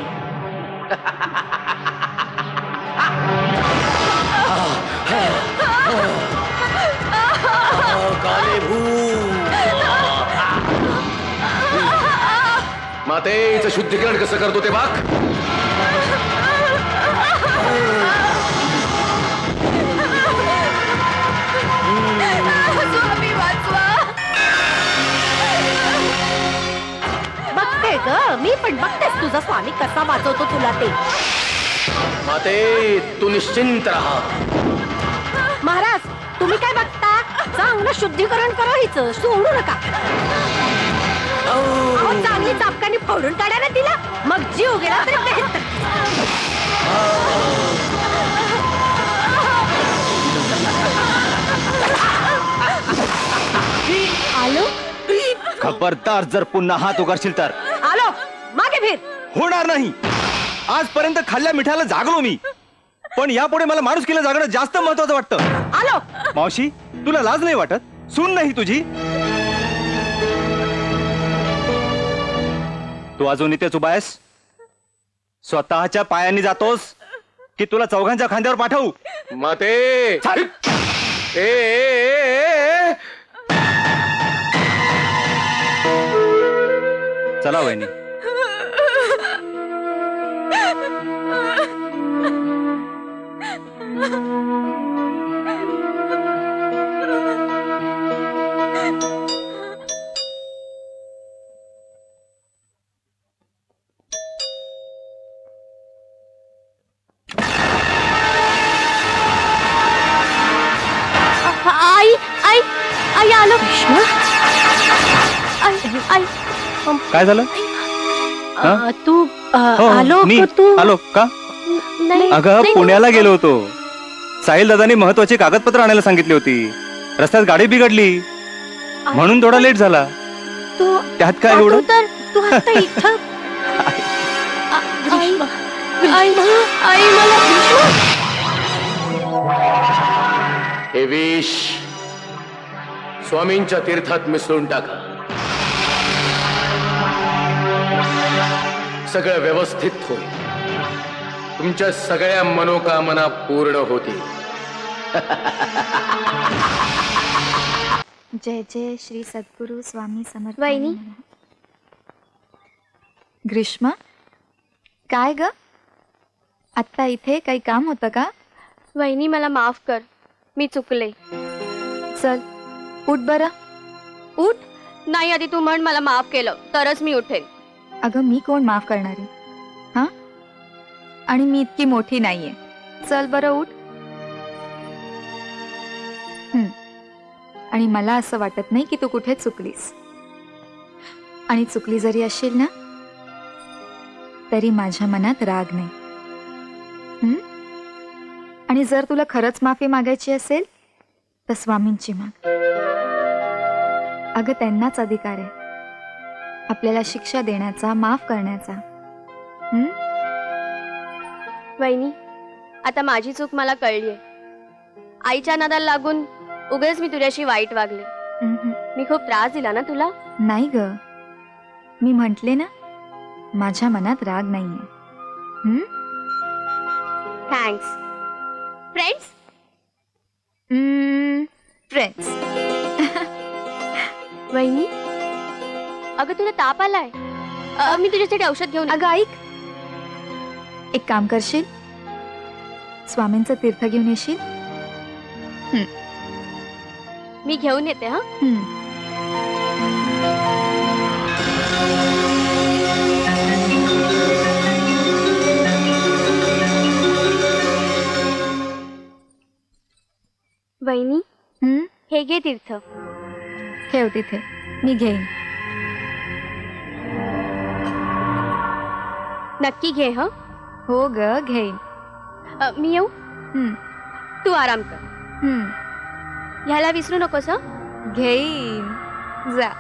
माते, हिचं शुद्धीकरण कसं करतो ते बघ. बघते ग मी, पण बघतेस तुझा स्वामी कसा वाचवतो तुला ते. माते, तू निश्चिंत राहा. महाराज, तुम्ही काय बघता? चांगलं शुद्धीकरण करा हिचं, सोडू नका. अहो, चांगली चापकानी फोडून काढा ना तिला, मग जीव गेला तरी बेहत्तर. आलो. खबरदार, जर पुन्हा हात उगारशील तर. आलो, मागे फिर. होणार नाही. आजपर्यंत खाल्ल्या मिठाला जागलो मी, पण यापुढे मला माणूस केलं जागणं जास्त महत्वाचं वाटतं. आलो. मावशी, तुला लाज नाही वाटत? सून नाही तुझी? तू अजून इथेच उभा आहेस? स्वतःच्या पायांनी जातोस की तुला चौघांच्या खांद्यावर पाठवू? माते, चला वहिनी. आई आलो. आई काय झालं? तू हो, आलो मी का तू? आलो का? नाही, अगं, नाही, पुण्याला गेलो होतो. साहिल दादानी महत्वाची कागदपत्र आणायला सांगितली होती. रस्त्यात गाडी बिघडली म्हणून थोडा लेट झाला. तू त्यात काय एवढं? तर तू आता इथं. आई मला हे विष स्वामींच्या तीर्थात मिसळून टाका. सगळं व्यवस्थित होईल. तुमच्या सगळ्या मनोकामना पूर्ण होतील. जय जय श्री सद्गुरु स्वामी समर्थ. वहिनी. ग्रीष्मा, काय ग? आत्ता इथे काही काम होतं का? वहिनी मला माफ कर, मी चुकले. चल उठ बरं. उठ. नाही, आधी तू म्हण मला माफ केलं तरच मी उठेन. अगं मी कोण माफ करणारी? हा, आणि मी इतकी मोठी नाहीये. चल बरं उठ. आणि मला असं वाटत नाही की तू कुठे चुकलीस. आणि चुकली जरी असशील ना तरी माझ्या मनात राग नाही. आणि जर तुला खरंच माफी मागायची असेल तर स्वामींची माग. अगं त्यांनाच अधिकार आहे आपल्याला शिक्षा देण्याचा, माफ करण्याचा. वहिनी, आता माझी चूक मला कळलीये. आईच्या नादाला लागून उगाच मी तुझ्याशी वाईट वागले. मी खूप त्रास दिला ना तुला? नाही ग, मी म्हंटले ना माझ्या मनात राग नाहीये. थँक्स. फ्रेंड्स. फ्रेंड्स. वहिनी, अगं तुला ताप आलाय. मी तुझ्यासाठी औषध घेऊन. अगं ऐक, एक काम करशील, स्वामींचं तीर्थ घेऊन येशील? मी घेऊन येते. हा. वहिनी, हे घे तीर्थ. ठेव तिथे, मी घेईन. नक्की घे. हा. हो ग, घेईन. मी येऊ? तू आराम कर. ह्याला विसरू नकोस. हा. घेईन. जा.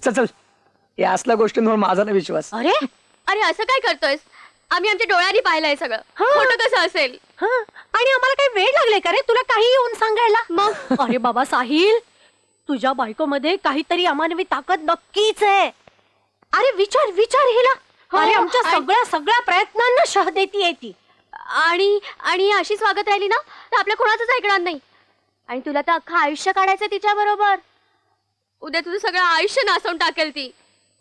चल चल, या असल्या गोष्टींवर माझा नाही विश्वास. अरे अरे, असं काय करतोयस? आम्ही आमच्या डोळ्यांनी पाहिलंय सगळं. खोटं कसं असेल? आणि आम्हाला काही वेळ लागले का रे तुला काही येऊन सांगायला? मग अरे बाबा साहिल, तुझ्या बायकोमध्ये काहीतरी अमानवी ताकद नक्कीच आहे. अरे विचार विचार हिला. अरे आमच्या सगळ्या प्रयत्नांना शह देती ती. आणि अशीच वागत राहिली ना तर आपल्या कोणाचंच ऐकणार नाही. आणि तुला तर अख्खं आयुष्य काढायचं तिच्या बरोबर. उद्या तुझं सगळं आयुष्य नासवून टाकेल ती.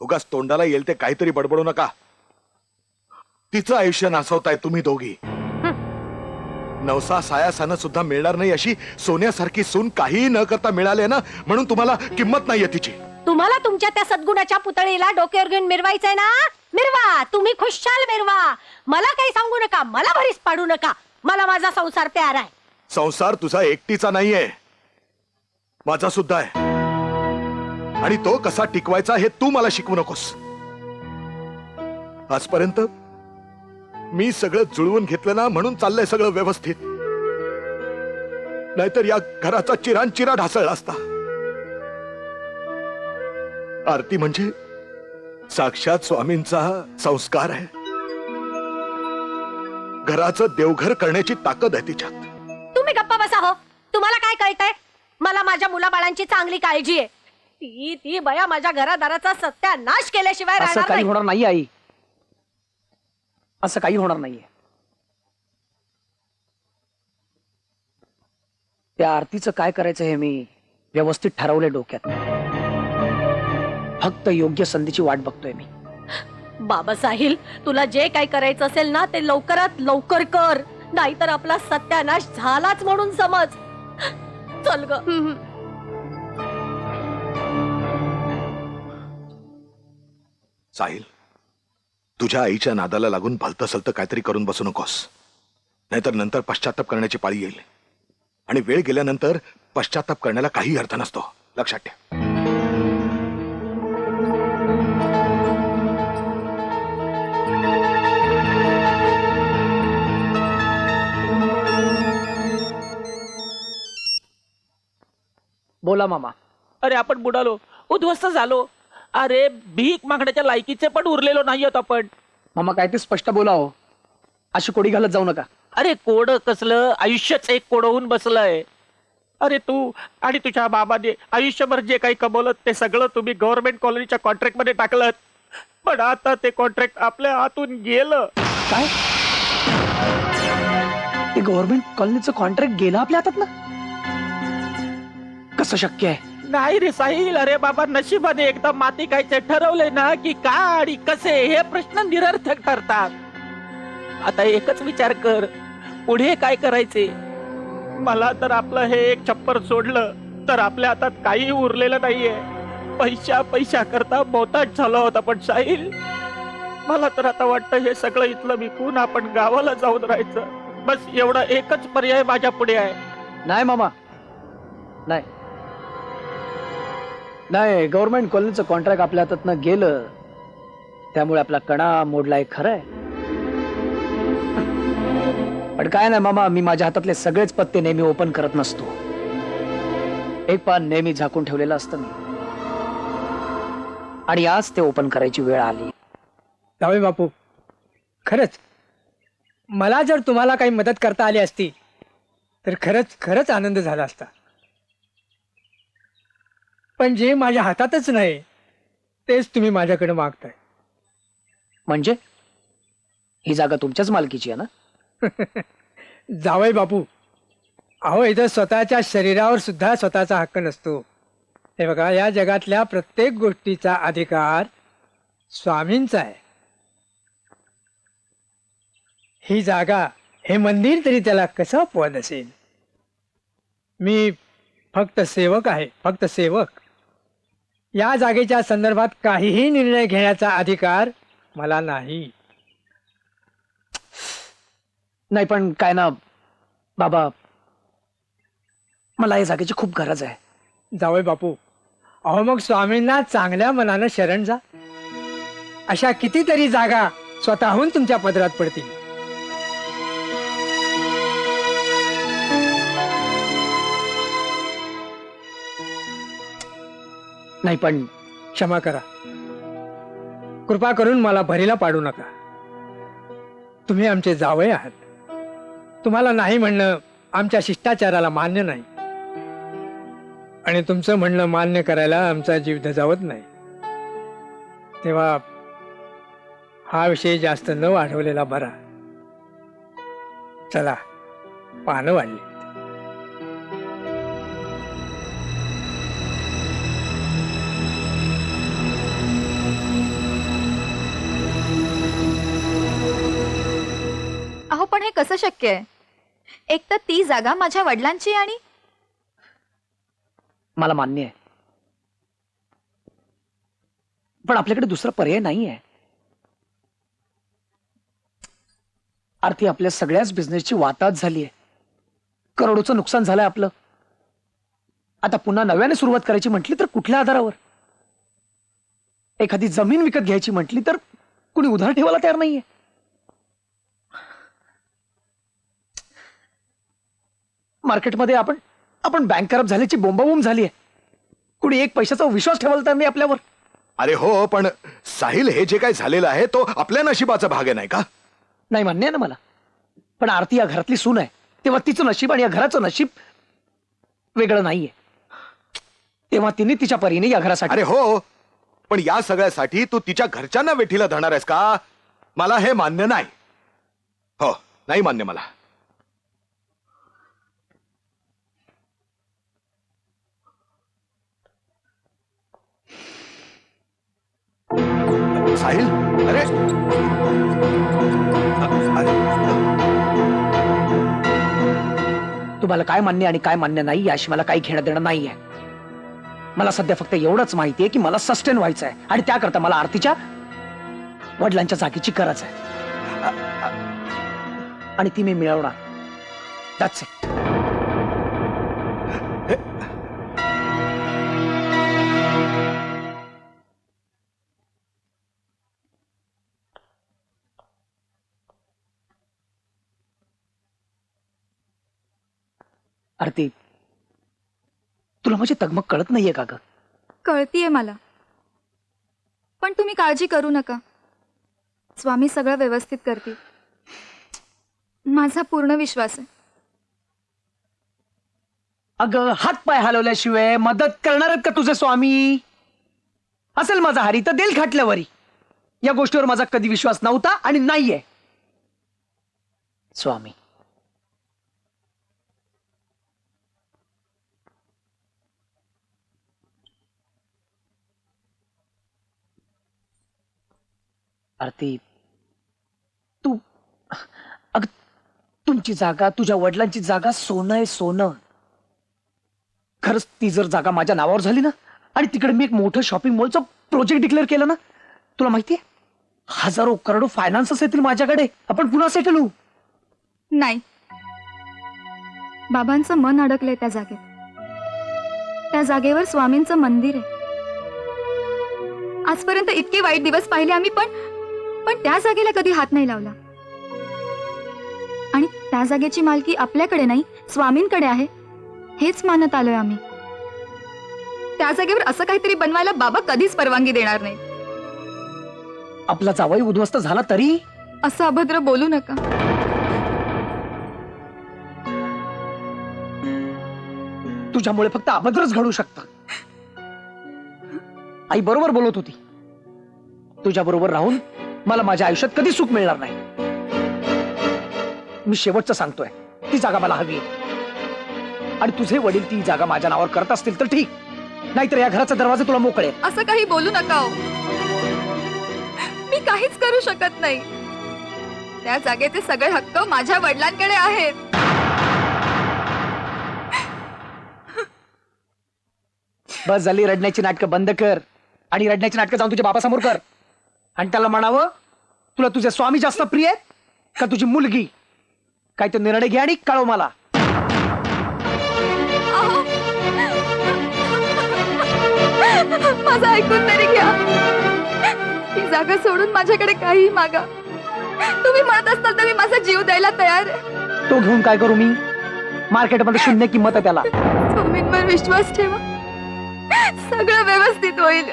उगाच तोंडाला येईल ते काहीतरी बडबडू नका. तिचं आयुष्य नासवताय तुम्ही दोघी. नवसा सायासानं सुद्धा मिळणार नाही अशी सोन्यासारखी सून काही न करता मिळाले ना, म्हणून तुम्हाला किंमत नाहीये तिची. तुम्हाला तुमच्या त्या सद्गुणाच्या पुतळीला डोक्यावर घेऊन मिरवायचंय ना, मिरवा. तुम्ही खुशाल मिरवा. मला काही सांगू नका, मला भरीस पाडू नका. मला माझा संसार प्यारा आहे. संसार तुझा एकटीचा नाहीये, माझा सुद्धा आहे. आणि तो कसा टिकवायचा हे तू मला शिकवू नकोस. आजपर्यंत मी सगळं जुळवून घेतलं ना, म्हणून चाललंय सगळं व्यवस्थित. नाहीतर या घराचा चिरांचिरा ढासळला असता. आरती म्हणजे साक्षात स्वामींचा संस्कार आहे. घराचं देवघर करण्याची ताकद आहे तिच्यात. तुम्ही गप्पा बसा हो. तुम्हाला काय कळतंय? मला माझ्या मुलाबाळांची चांगली काळजी आहे. ती बया माझ्या घरादाराचा सत्यानाश केल्याशिवाय असं राहणार काही नाही. होणार नाही आई, असं काही होणार नाहीये. त्या आरतीचं काय करायचं हे मी व्यवस्थित ठरवलंय डोक्यात. फक्त योग्य संधीची वाट बघतोय मी. बाबा साहिल, तुला जे काय करायचं असेल ना ते लवकरात लवकर कर, नाहीतर आपला सत्यानाश झालाच म्हणून समज. चल ग. साहिल, तुझ्या आईच्या नादाला लागून भलतं सलतं काहीतरी करून बसू नकोस. नाहीतर नंतर पश्चाताप करण्याची पाळी येईल. आणि वेळ गेल्यानंतर पश्चाताप करण्याला काही अर्थ नसतो, लक्षात ठेव. बोला मामा. अरे आपण बुडालो, उद्ध्वस्त झालो. अरे भीक मागण्याच्या लायकीचे पण उरलेलो नाही आहोत आपण. मामा काय ते स्पष्ट बोला हो. अशी कोडी घालत जाऊ नका. अरे कोड कसलं, आयुष्यच एक कोड होऊन बसलंय. अरे तू आणि तुझ्या बाबाने आयुष्यभर जे काही कमवलं ते सगळं तुम्ही गव्हर्नमेंट कॉलनीच्या कॉन्ट्रॅक्ट मध्ये टाकलं. पण आता ते कॉन्ट्रॅक्ट आपल्या हातून गेलं. काय ते गव्हर्नमेंट कॉलनीचं कॉन्ट्रॅक्ट गेलं आपल्या हातात ना? कसं शक्य आहे? नाही रे साहिल, अरे बाबा नशिबाने एकदा माती खायचे ठरवले ना की का आणि कसे हे प्रश्न निरर्थक ठरतात. आता एकच विचार कर, पुढे काय करायचे. मला तर आपलं हे एक छप्पर सोडलं तर आपल्या हातात काही उरलेलं नाहीये. पैशा करता मोताज झाला होता. पण साहिल, मला तर आता वाटतं हे सगळं इथलं विकून आपण गावाला जाऊन राहायचं. बस एवढा एकच पर्याय माझ्या पुढे आहे. नाही मामा, नाही नाही, गव्हर्नमेंट कॉलनीचं कॉन्ट्रॅक्ट आपल्या हातातनं गेलं त्यामुळे आपला कणा मोडलाय, खरंय. पण काय नाही मामा, मी माझ्या हातातले सगळेच पत्ते नेहमी ओपन करत नसतो. एक पान नेहमी झाकून ठेवलेलं असतं मी, आणि आज ते ओपन करायची वेळ आली. जावई बापू, खरंच मला जर तुम्हाला काही मदत करता आली असती तर खरंच खरंच आनंद झाला असता. पण जे माझ्या हातातच नाही तेच तुम्ही माझ्याकडे मागताय. म्हणजे ही जागा तुमच्याच मालकीची आहे ना? जावई बापू, अहो इथं स्वतःच्या शरीरावर सुद्धा स्वतःचा हक्क नसतो. हे बघा, या जगातल्या प्रत्येक गोष्टीचा अधिकार स्वामींचा आहे. ही जागा, हे मंदिर तरी त्याला कसं अपवाद असेल. मी फक्त सेवक आहे, फक्त सेवक. या जागेच्या संदर्भात काहीही निर्णय घेण्याचा अधिकार मला नाही. नाही पण काय ना बाबा, मला या जागेची खूप गरज आहे. जावई बापू, अहो मग स्वामींना चांगल्या मनानं शरण जा. अशा कितीतरी जागा स्वतःहून तुमच्या पदरात पडतील. नाही पण क्षमा करा, कृपा करून मला भरीला पाडू नका. तुम्ही आमचे जावई आहात. तुम्हाला नाही म्हणणं आमच्या शिष्टाचाराला मान्य नाही, आणि तुमचं म्हणणं मान्य करायला आमचा जीव धजावत नाही. तेव्हा हा विषय जास्त न वाढवलेला बरा. चला, पानं वाढली. अहो पण हे कसं शक्य आहे? एक तर ती जागा माझ्या वडिलांची, आणि मला मान्य आहे, पण आपल्याकडे दुसरा पर्याय नाही आहे. आरती, आपल्या सगळ्याच बिझनेसची वाताहत झाली आहे. करोडोचं नुकसान झालंय आपलं. आता पुन्हा नव्याने सुरुवात करायची म्हटली तर कुठल्या आधारावर? एखादी जमीन विकत घ्यायची म्हटली तर कुणी उधार ठेवायला तयार नाहीये. मार्केटमध्ये आपण बँक करप्ट झाल्याची बोंबाबोंब झाली आहे. कुणी एक पैशाचा विश्वास ठेवायला तयार नाही आपल्यावर. अरे हो, पण साहिल, हे जे काही झालेलं आहे तो आपल्या नशिबाचा भाग आहे, नाही का? नाही, मान्य आहे ना मला. पण आरती या घरातली सून आहे, तेव्हा तिचं नशीब आणि या घराचं नशीब वेगळं नाहीये. तेव्हा तिने तिच्या परीने या घरासाठी. अरे हो, पण या सगळ्यासाठी तू तिच्या घरच्यांना वेठीला धरणार आहेस का? मला हे मान्य नाही. हो, नाही मान्य मला. साहिल, अरे तुम्हाला काय मान्य आणि काय मान्य नाही याशी मला काही घेणं देणं नाहीये. मला सध्या फक्त एवढंच माहितीये की मला सस्टेन व्हायचं आहे आणि त्याकरता मला आरतीच्या वडिलांच्या जागेची गरज आहे आणि ती मी मिळवणार. That's it. आरती, तुला माझी तगमग कळत नाहीये का ग? कळतीये मला, पण तुम्ही काळजी करू नका. स्वामी सगळं व्यवस्थित करतील, माझा पूर्ण विश्वास आहे. अगं, हात पाय हलवल्याशिवाय मदत करणार आहेत का तुझे स्वामी? असेल माझा हरी तर देईल खाटल्यावरी. या गोष्टीवर माझा कधी विश्वास नव्हता आणि नाहीये. स्वामी, आरती, तू अग तुमची जागा, तुझ्या वडिलांची जागा सोनं आहे, सोनं. खरंच ती जर जागा माझ्या नावावर झाली ना आणि तिकडे मी एक मोठं शॉपिंग मॉलचं प्रोजेक्ट डिक्लेअर केलं ना, तुला माहितीये हजारो करोडो फायनान्सेस येतील माझ्याकडे. आपण पुन्हा सेटल होऊ. नाही, बाबांचं मन अडकलंय त्या जागेत. त्या जागेवर स्वामींचं मंदिर आहे. आजपर्यंत इतके वाईट दिवस पाहिले आम्ही, पण त्या जागेला कधी हात नाही लावला. आणि त्या जागेची मालकी आपल्याकडे नाही, स्वामींकडे आहे हेच मानत आलोय आम्ही. त्या जागेवर असं काहीतरी बनवायला बाबा कधीच परवानगी देणार नाही. आपला जावई उद्ध्वस्त झाला तरी असं अभद्र बोलू नका. तुझ्यामुळे फक्त अभद्रच घडू शकतं. आई बरोबर बोलत होती. तुझ्या बरोबर राहून मला माझ्या आयुष्यात कधी सुख मिळणार नाही. मी शेवटचं सांगतोय, ती जागा मला हवी आणि तुझे वडील ती जागा माझ्या नावावर करत असतील तर ठीक, नाहीतर या घराचा दरवाजा तुला मोकळे. असं काही बोलू नका हो. मी काहीच करू शकत नाही. त्या जागेचे सगळे हक्क माझ्या वडिलांकडे आहेत. बस झाली रडण्याची नाटकं बंद कर आणि रडण्याची नाटकं जाऊन तुझ्या बाबासमोर कर आणि त्याला म्हणावं, तुला तुझे स्वामी जास्त प्रिय आहेत का तुझी मुलगी? काय तो निर्णय घे आणि कळव मला. माझं ऐकून तरी घ्या. ही जागा सोडून माझ्याकडे काही मागा. तुम्ही म्हणत असताल तर मी माझा जीव द्यायला तयार आहे. तो घेऊन काय करू मी? मार्केटमध्ये शून्य किंमत आहे त्याला. स्वामींवर विश्वास ठेवा, सगळं व्यवस्थित होईल.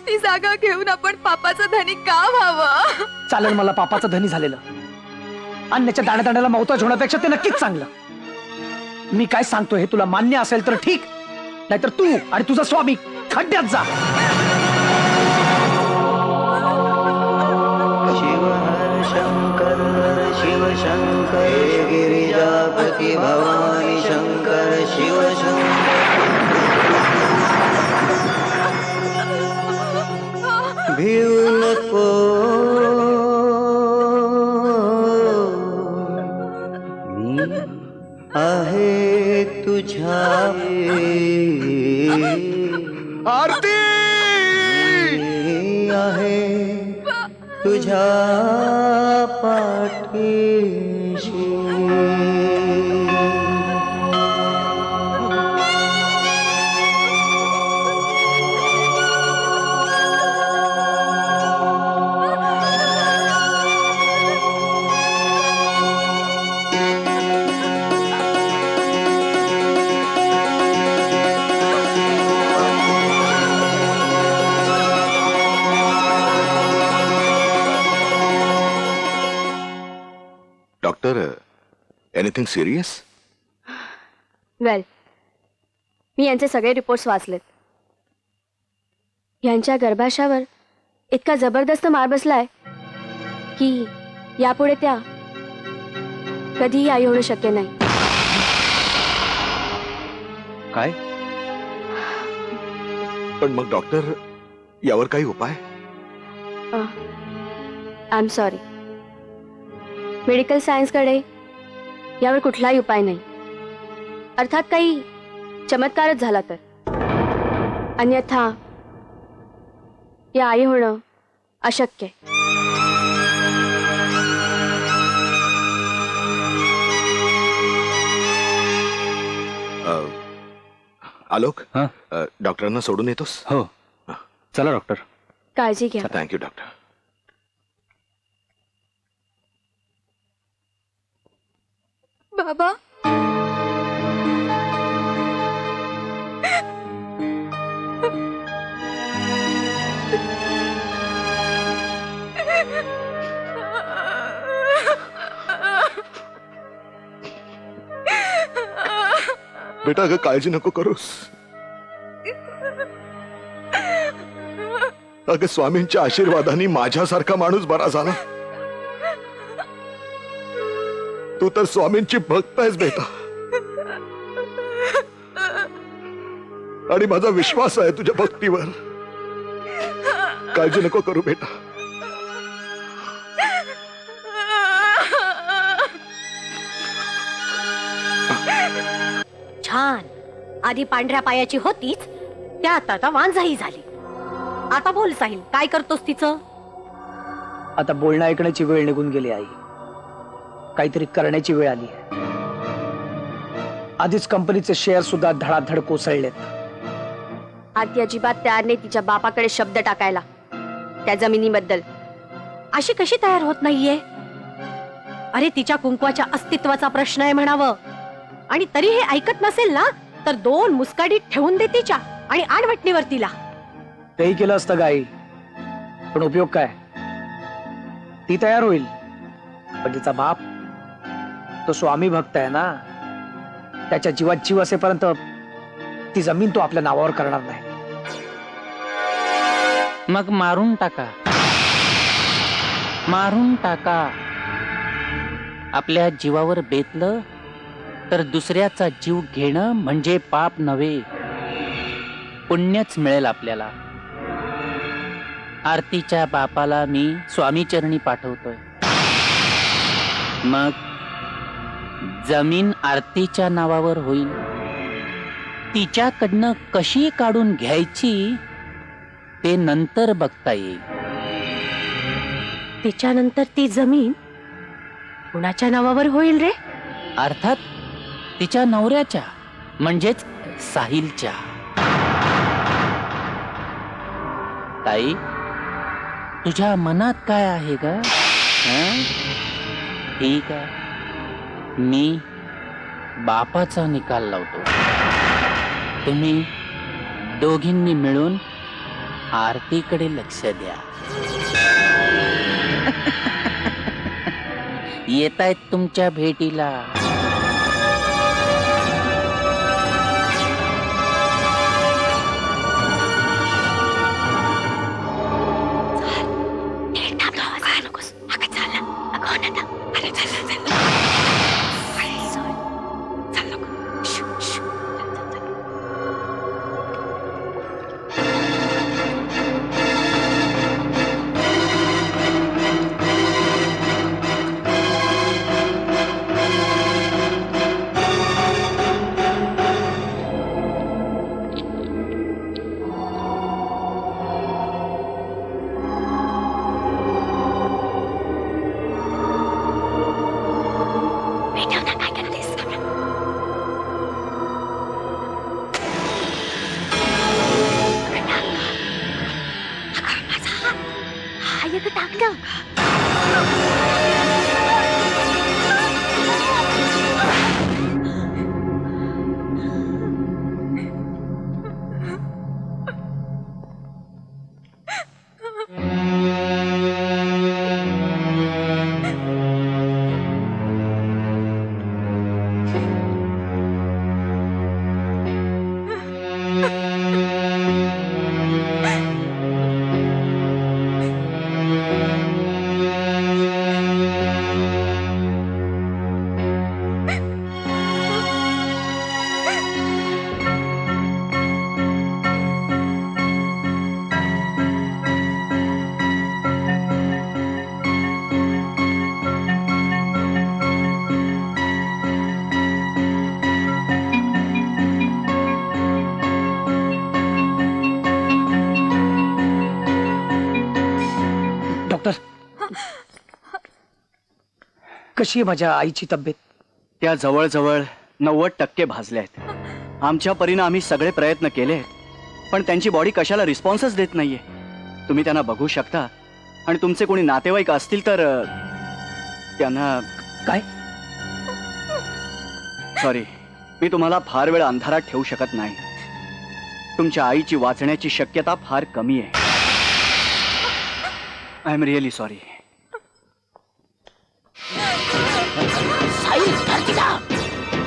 ती जागा घेऊन आपण पापाचं धनी का व्हावं? चालेल, मला पापाचं धनी झालेलं. अन्याच्या दाण्यादाण्याला मौताज होण्यापेक्षा ते नक्कीच चांगलं. मी काय सांगतो हे तुला मान्य असेल तर ठीक, नाहीतर तू आणि तुझा स्वामी खड्ड्यात जा. शिव हर शंकर शिव शंकर गिरिजापती भवानी शंकर शिव शंकर. भिऊ नको मी आहे तुझ्या आरती आहे तुझ्या पाठीशी. Doctor anything serious? वेल, मी यांचे सगळे रिपोर्ट्स वाचलेत. यांच्या गर्भाशयावर इतका जबरदस्त मार बसलाय की यापुढे त्या कधीही आई होणं शक्य नाही. काय? पण मग डॉक्टर यावर काही उपाय? आय एम सॉरी, मेडिकल सायन्सकडे यावर कुठलाही उपाय नाही. अर्थात काही चमत्कारच झाला तर, अन्यथा या आई होणं अशक्य आहे. आलोक, हा? डॉक्टरांना सोडून येतोस? हो, चला डॉक्टर. काळजी घ्या. Thank you doctor. बाबा, बेटा अगं काळजी नको करूस. अगं स्वामींच्या आशीर्वादाने माझ्यासारखा माणूस बरा झाला. तू तर स्वामींची भक्त आहेस बेटा, आणि माझा विश्वास आहे तुझ्या भक्तीवर. काळजी नको करू बेटा. छान. आधी पांढऱ्या पायाची होतीच, त्यात आता वांझही झाली. आता बोल साहिल, काय करतोस तिचं? आता बोलणं ऐकण्याची वेळ निघून गेली आई. काहीतरी करण्याची वेळ आली. आधीच कंपनीचे शेअर सुद्धा धडाधड कोसळलेत. आरती अजिबात तयार नाही तिच्या बापाकडे शब्द टाकायला त्या जमिनीबद्दल. अशी कशी तयार होत नाहीये? अरे तिच्या कुंकवाच्या अस्तित्वाचा प्रश्न आहे म्हणावं. आणि तरी हे ऐकत नसेल ना, तर 2 मुस्काडीत ठेवून दे तिच्या आणि आडवटणीवर तिला. तेही केलं असतं गाई, पण उपयोग काय? ती तयार होईल, पण तिचा बाप तो स्वामी भक्त आहे ना. त्याच्या जीवात जीव असेपर्यंत ती जमीन तो आपल्या नावावर करणार नाही. मग मारून टाका, मारून टाका. आपल्या जीवावर बेतलं तर दुसऱ्याचा जीव घेणं म्हणजे पाप नव्हे, पुण्यच मिळेल आपल्याला. आरतीच्या बापाला मी स्वामी चरणी पाठवतोय. मग जमीन आरतीच्या नावावर होईल. तिच्याकडनं कशी काढून घ्यायची ते नंतर बघता येईल. तिच्यानंतर ती जमीन कुणाच्या नावावर होईल रे? अर्थात तिच्या नवऱ्याच्या, म्हणजेच साहिलच्या. ताई, तुझ्या मनात काय आहे ग? ठीक आहे, मी बापाचा निकाल लावतो. तुम्ही दोघींनी मिळून आरतीकडे लक्ष द्या. येतायत तुमच्या भेटीला. डॉक्टर, कशी आहे माझ्या आईची तब्येत? त्या जवळजवळ 90% भाजल्या आहेत. आमच्या परीनं आम्ही सगळे प्रयत्न केले आहेत, पण त्यांची बॉडी कशाला रिस्पॉन्सच देत नाहीये. तुम्ही त्यांना बघू शकता आणि तुमचे कोणी नातेवाईक असतील तर त्यांना. काय? सॉरी, मी तुम्हाला फार वेळ अंधारात ठेवू शकत नाही. तुमच्या आईची वाचण्याची शक्यता फार कमी आहे. I am really sorry.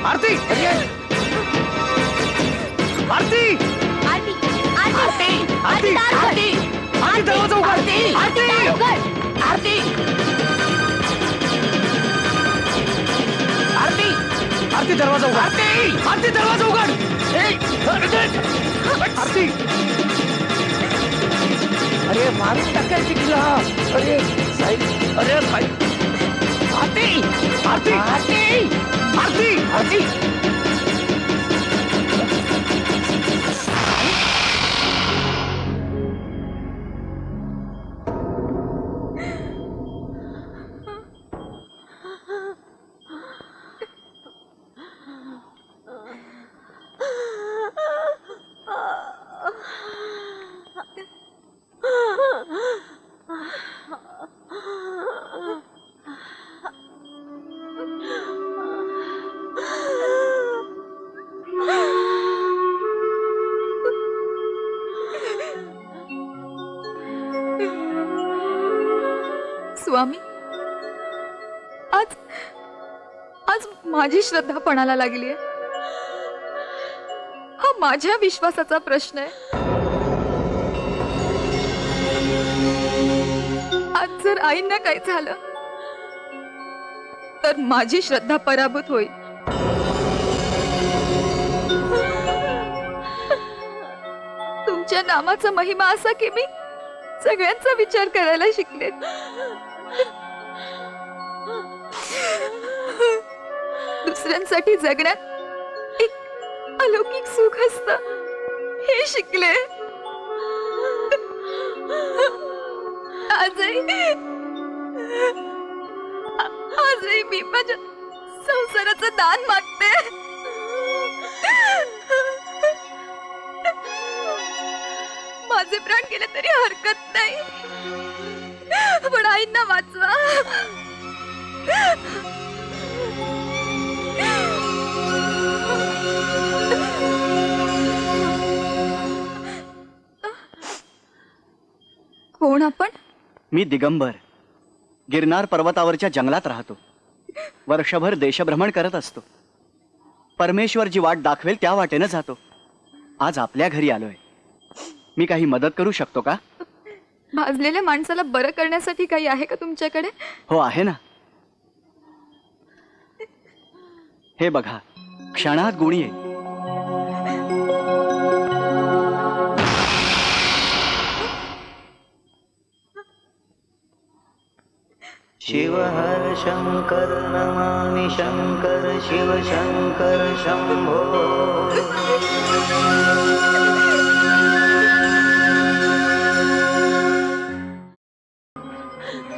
Aarti Aarti Aarti Aarti Aarti दार उघड. आरती दरवाजा उघड. आरती दार उघड. आरती आरती आरती दरवाजा उघड. आरती आरती दरवाजा उघड. आरती अरे मारून टाकायची तुला. अरे साहेब, अरे साहेब. आरती आरती आरती आरती आरती स्वामी, आज आज माझी श्रद्धा पणाला लागली आहे. हा माझ्या विश्वासाचा प्रश्न आहे. आज जर आईंना काही झालं तर माझी श्रद्धा पराभूत होईल. तुमच्या नामाचा महिमा असा की मी सगळ्यांचा विचार करायला शिकले. दुसऱ्यांसाठी जगण्यात एक अलौकिक सुख असतं हे शिकले. आजही मी माझ्या संसाराचं दान मागते. माझे प्राण गेले तरी हरकत नाही, पण आईंना वाचवा. कोण आपण? मी दिगंबर, गिरनार पर्वतावरच्या जंगलात राहतो. वर्षभर देशभ्रमण करत असतो. परमेश्वर जी वाट दाखवेल त्या वाटेनं जातो. आज आपल्या घरी आलोय. मी काही मदत करू शकतो का? भाजलेल्या माणसाला बरं करण्यासाठी काही आहे का तुमच्याकडे? हो आहे ना. हे बघा, क्षणात गुणी आहे. शिव हर शंकर नमामि शंकर शिव शंकर शंभो.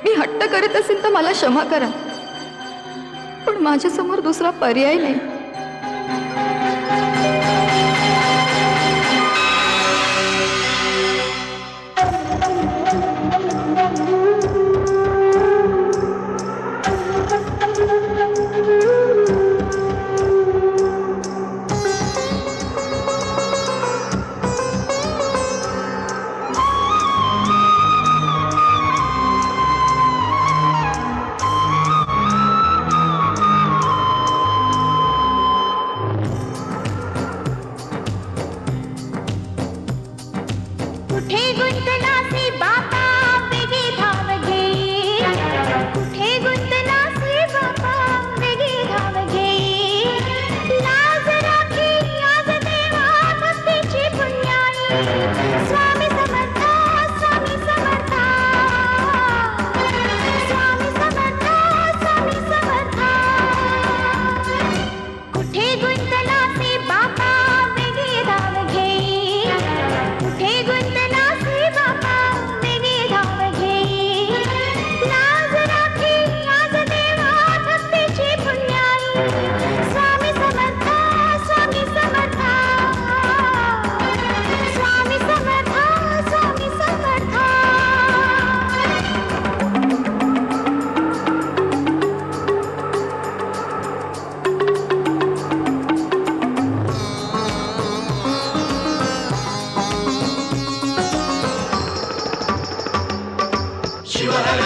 मी हट्ट करीत असेल तर मला क्षमा करा, पण माझ्या समोर दुसरा पर्याय नाही.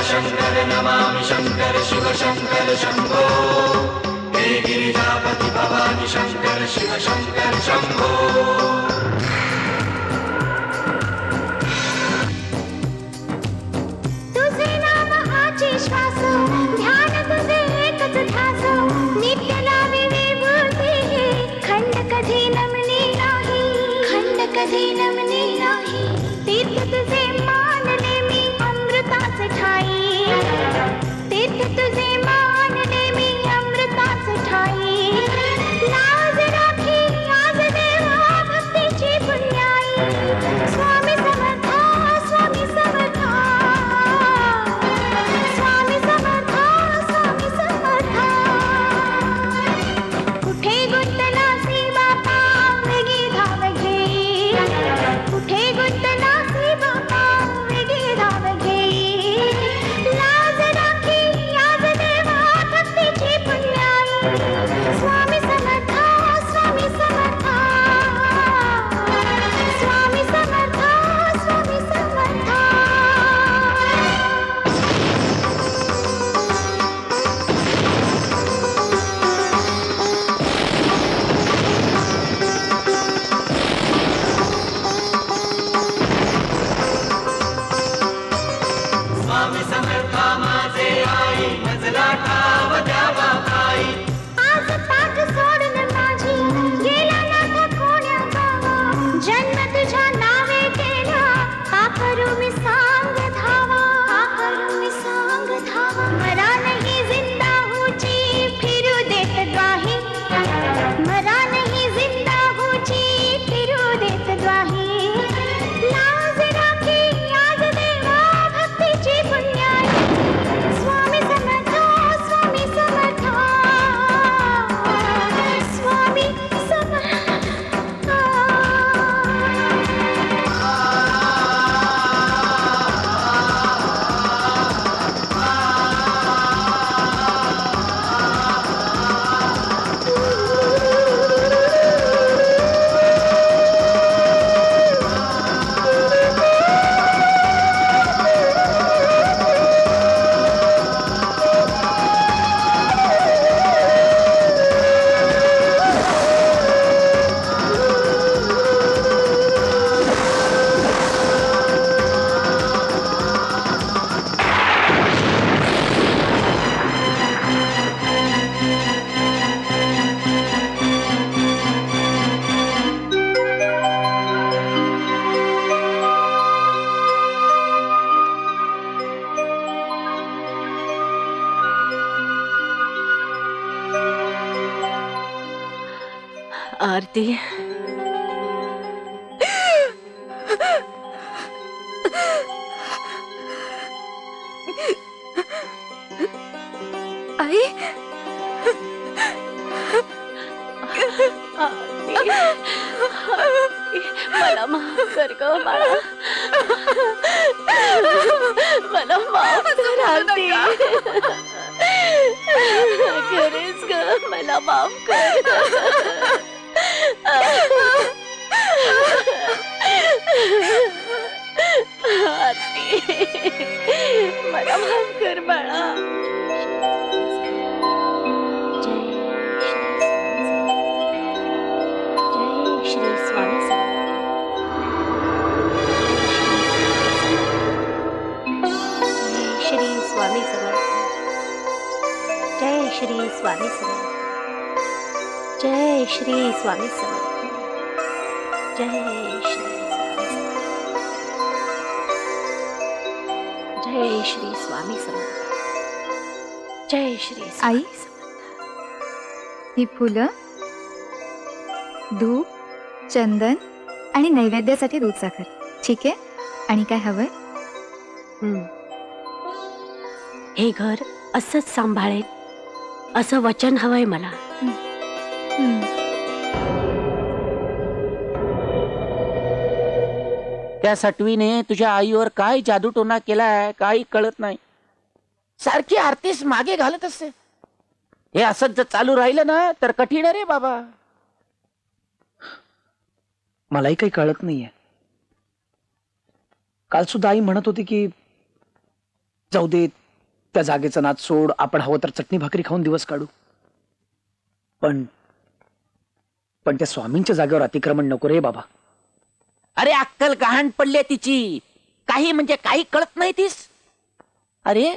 शंकर नमामि शंकर शिव शंकर शंभो हे गिरिजापति भवानी शंकर शिव शंकर शंभो तुझे नाम हाचे श्वास ध्यान तुझे एकच ध्यास नित्य लावे विभूती खंड कधी नमने नाही खंड कधी नमने नाही तीर्थ तुझे मानले मी अमृताचे ठाई तीर्थ तुझे मानले मी अमृताचे ठाई लाज राखी आज देवा भक्तीची पुण्याई स्वामी समर्था स्वामी समर्था स्वामी समर्था स्वामी समर्था कुठे गुंतलासी बापा वेगी धाव घेई कुठे गुंतलासी बापा वेगी धाव घेई लाज राखी आज देवा भक्तीची पुण्याई स्वामी समर्था स्वामी समर्था स्वामी समर्था स्वामी समर्था स्वामी समर्था माझे आई मजला ठाव द्यावा आई आज पाठ सोडून माझी गेला नाथ कोण्या गावा जन्म तुझ्या नावे केला का करू मी सांग धावा का करू मी सांग धावा मरा नाही जिंदा हुची फिरू देत द्वाही मरा नाही जिंदा हुची फिरू देत द्वाही लाज राखी आज देवा भक्तीची पुण्याई स्वामी समर्था स्वामी समर्था स्वामी समर्था आरती आई मला माफ कर ग बाळा मला माफ कर आरती खरेच ग मला माफ कर आरती मला माफ कर बाळा जय श्री स्वामी जय श्री स्वामी समर्थ जय श्री स्वामी समर्थ जय श्री स्वामी समर्थ जय श्री स्वामी समर्थ जय श्री आई ही फुलं धूप चंदन आणि नैवेद्यासाठी दूध साखर ठीक आहे आणि काय हवंय हे घर असंच सांभाळेल असं वचन हवंय मला त्या सटवीने तुझ्या आईवर काय जादूटोना केलाय काही कळत नाही सारखी आरतीस मागे घालत असते हे असंच जर चालू राहिलं ना तर कठीण आहे रे बाबा मलाही काही कळत नाहीये काल सुद्धा आई म्हणत होती की जाऊ दे, त्या जागेचं नाच सोड, आपण हवं तर चटणी भाकरी खाऊन दिवस काढू. पण पण त्या स्वामींच्या जागेवर अतिक्रमण नको रे बाबा. अरे अक्कल गहाण पडली तिची, काही म्हणजे काही कळत नाही तीस. अरे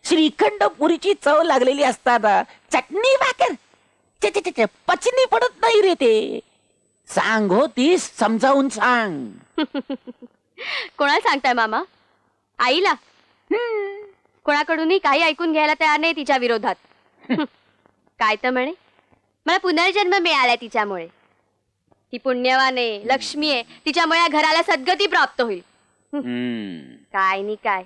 श्रीखंड पुरीची चव लागलेली असताना चटणी भाकर चे चे चे चे, पचनी पडत नाही रे ते. सांग हो तीस, समजावून सांग. कोणाला सांगताय मामा? आईला? कोणाकडूनही काही ऐकून घ्यायला तयार नाही तिच्या विरोधात. काय तर म्हणे, मला पुनर्जन्म मिळालाय तिच्यामुळे. ती पुण्यवान आहे, लक्ष्मी आहे, तिच्यामुळे या घराला सद्गती प्राप्त होईल. काय नी काय,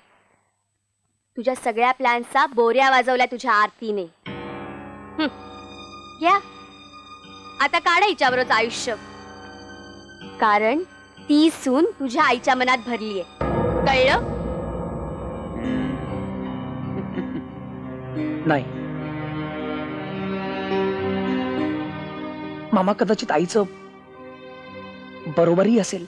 तुझ्या सगळ्या प्लॅन्सचा बोऱ्या वाजवल्या तुझ्या आरतीने. घ्या आता, काढा हिच्याबरोबर आयुष्य. कारण ती सून तुझ्या आईच्या मनात भरलीये, कळलं? नाही, मामा कदाचित आईचं बरोबरही असेल.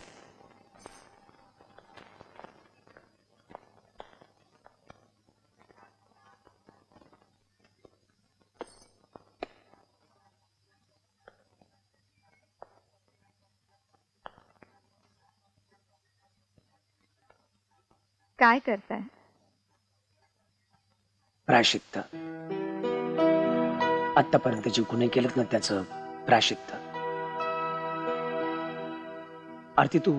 काय करताय? प्रायश्चित्त. आतापर्यंत जे गुन्हे केलेत ना, त्याचं प्रायश्चित्त. आरती, तू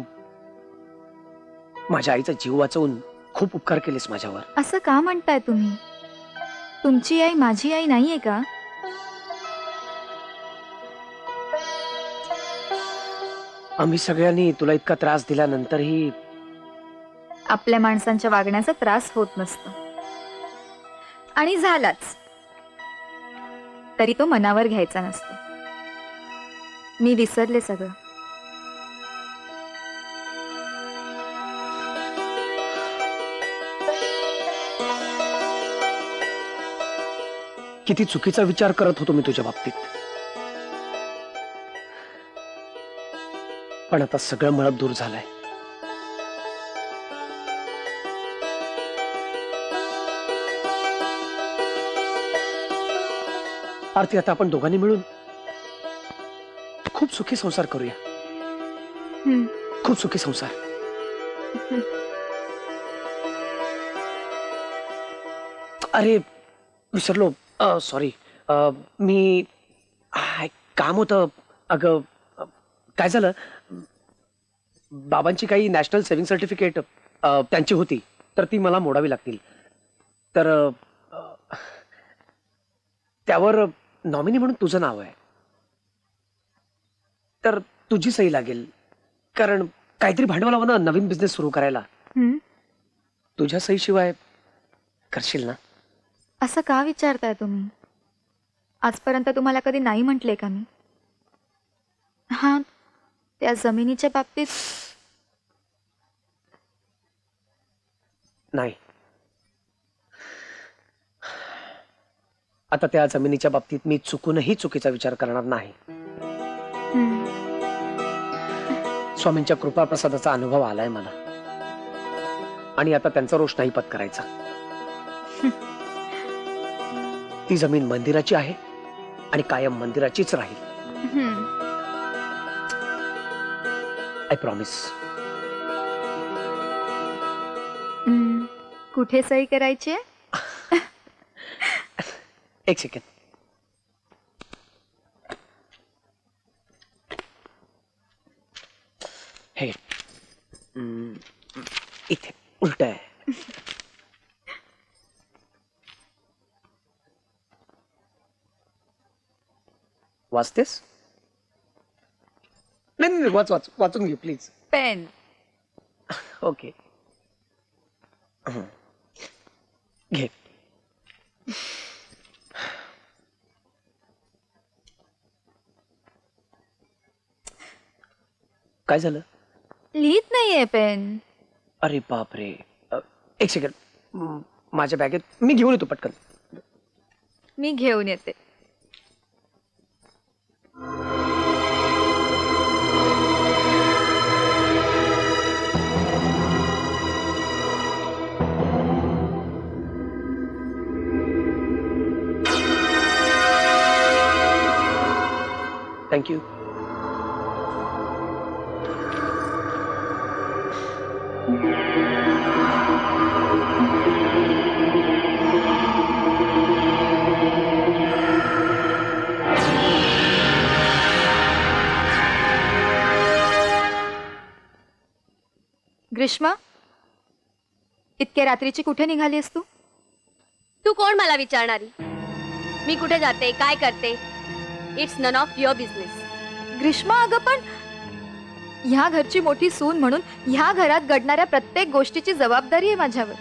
माझ्या आईचा जीव वाचवून खूप उपकार केलेस माझ्यावर. असं का म्हणताय तुम्ही? तुमची आई माझी आई नाहीये का? आम्ही सगळ्यांनी तुला इतका त्रास दिल्यानंतरही आपल्या माणसांच्या वागण्याचा त्रास होत नसतो, आणि झालाच तरी तो मनावर घ्यायचा नसतो. मी विसरले सगळं. किती चुकीचा विचार करत होतो मी तुझ्या बाबतीत. पण आता सगळं मळप दूर झालंय. आरती, आता आपण दोघांनी मिळून खूप सुखी संसार करूया. खूप सुखी संसार. अरे विसरलो, सॉरी. मी काम होतं. अगं काय झालं, बाबांची काही नॅशनल सेव्हिंग सर्टिफिकेट त्यांची होती, तर ती मला मोडावी लागतील. तर त्यावर नॉमिनी म्हणून तुझं नाव आहे, तर तुझी सही लागेल. कारण काहीतरी भांडवल हवं ना नवीन बिझनेस सुरू करायला. तुझ्या सहीशिवाय करशील ना? असं का विचारताय तुम्ही? आजपर्यंत तुम्हाला कधी नाही म्हटले का मी? हा, त्या जमिनीच्या बाबतीत नाही. आता त्या जमिनीच्या बाबतीत मी चुकूनही चुकीचा विचार करणार नाही. स्वामींच्या कृपा प्रसादाचा अनुभव आलाय मला, आणि आता त्यांचा रोष नाही पत्करायचा. ती जमीन मंदिराची आहे आणि कायम मंदिराचीच राहील. I promise. कुठे सही करायची आहे? एक सेकंड. हे इथे उलट आहे. वाचतेस? नाही नाही, वाच वाच, वाचून घे प्लीज. पेन. ओके, घे. काय झालं? लिहित नाहीये पेन. अरे बापरे. एक सेकंड, माझ्या बॅगेत मी घेऊन येतो पटकन. मी घेऊन येते. थँक्यू. ग्रीष्मा, इतक्या रात्रीची कुठे निघालीस तू? तू कोण मला विचारणारी? मी कुठे जाते, काय करते? It's none of your business. Greeshma, अगं पण ह्या घरची मोठी सून म्हणून ह्या घरात घडणाऱ्या प्रत्येक गोष्टीची जबाबदारी आहे माझ्यावर.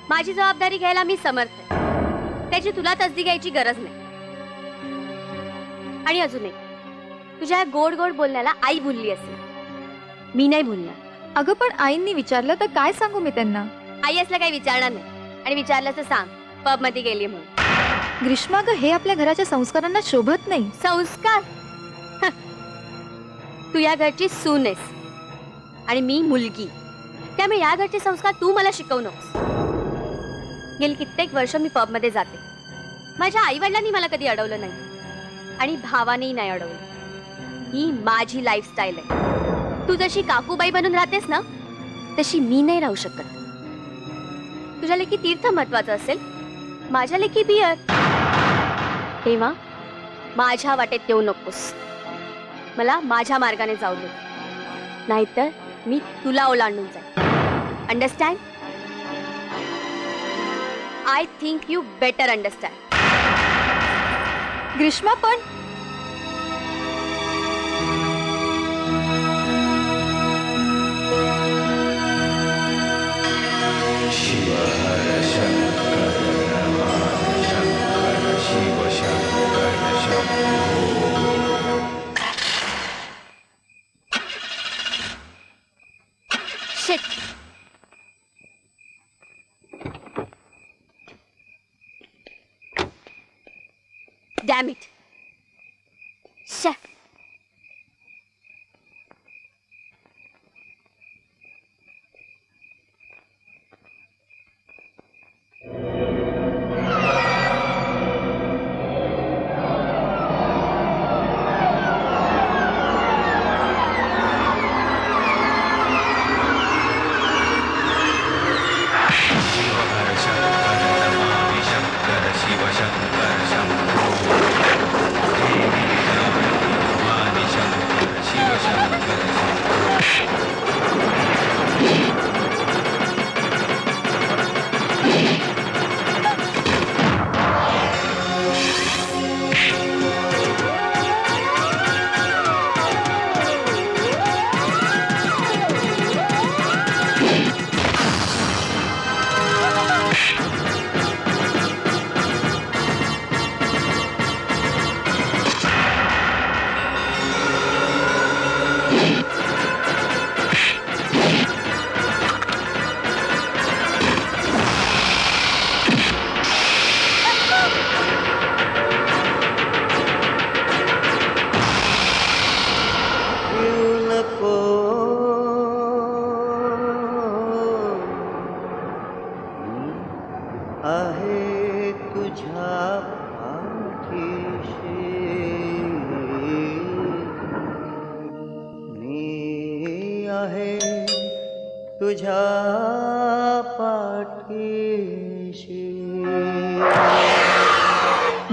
माझी जबाबदारी घ्यायला मी समर्थ आहे. त्याची तुला तसदी घ्यायची गरज नाही. आणि अजून एक, तुझ्या गोड गोड बोलण्याला आई भुलली असेल, मी नाही भुलणार. अगं पण आईंनी विचारलं तर काय सांगू मी त्यांना? आई असलं काही विचारणार नाही, आणि विचारलं तर सांग पब मध्ये गेली म्हणून. ग्रीष्मा, ग हे आपल्या घराच्या संस्कारांना शोभत नाही. संस्कार? तू या घरची सून आहेस आणि मी मुलगी, त्यामुळे या घरचे संस्कार तू मला शिकवू नकोस. गेली कित्येक वर्ष मी पब मध्ये जाते. माझ्या आई वडिलांनी मला कधी अडवलं नाही आणि भावानेही नाही अडवलं. ही माझी लाईफस्टाईल आहे. तू जशी काकूबाई बनून राहतेस ना, तशी मी नाही राहू शकत. तुझ्या लेखी तीर्थ महत्वाचं असेल, माझ्या लेखी बियर. तेव्हा माझ्या वाटेत येऊ नकोस. मला माझ्या मार्गाने जाऊ दे, नाहीतर मी तुला ओलांडून जाईन. Understand? I think you better understand. Greeshma, पण शिट. Dam it. शे. आहे तुझ्या पाठीशी मी आहे तुझ्या पाठीशी.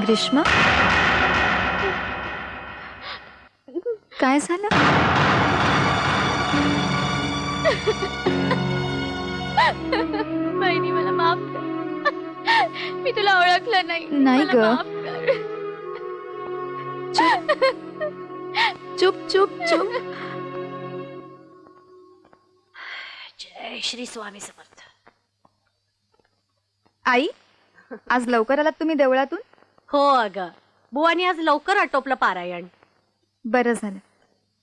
ग्रीष्मा, काय झालं? बहिणी, मला माफ कर. मी तुला ओळखलं नाही. नाही मला ग. माफ कर. चुप चुप चुप. जय श्री स्वामी समर्थ. आई, आज लवकर आलात तुम्ही देवळातून? हो अगं, बुवानी आज लवकर आटोपलं पारायण. बरं झालं.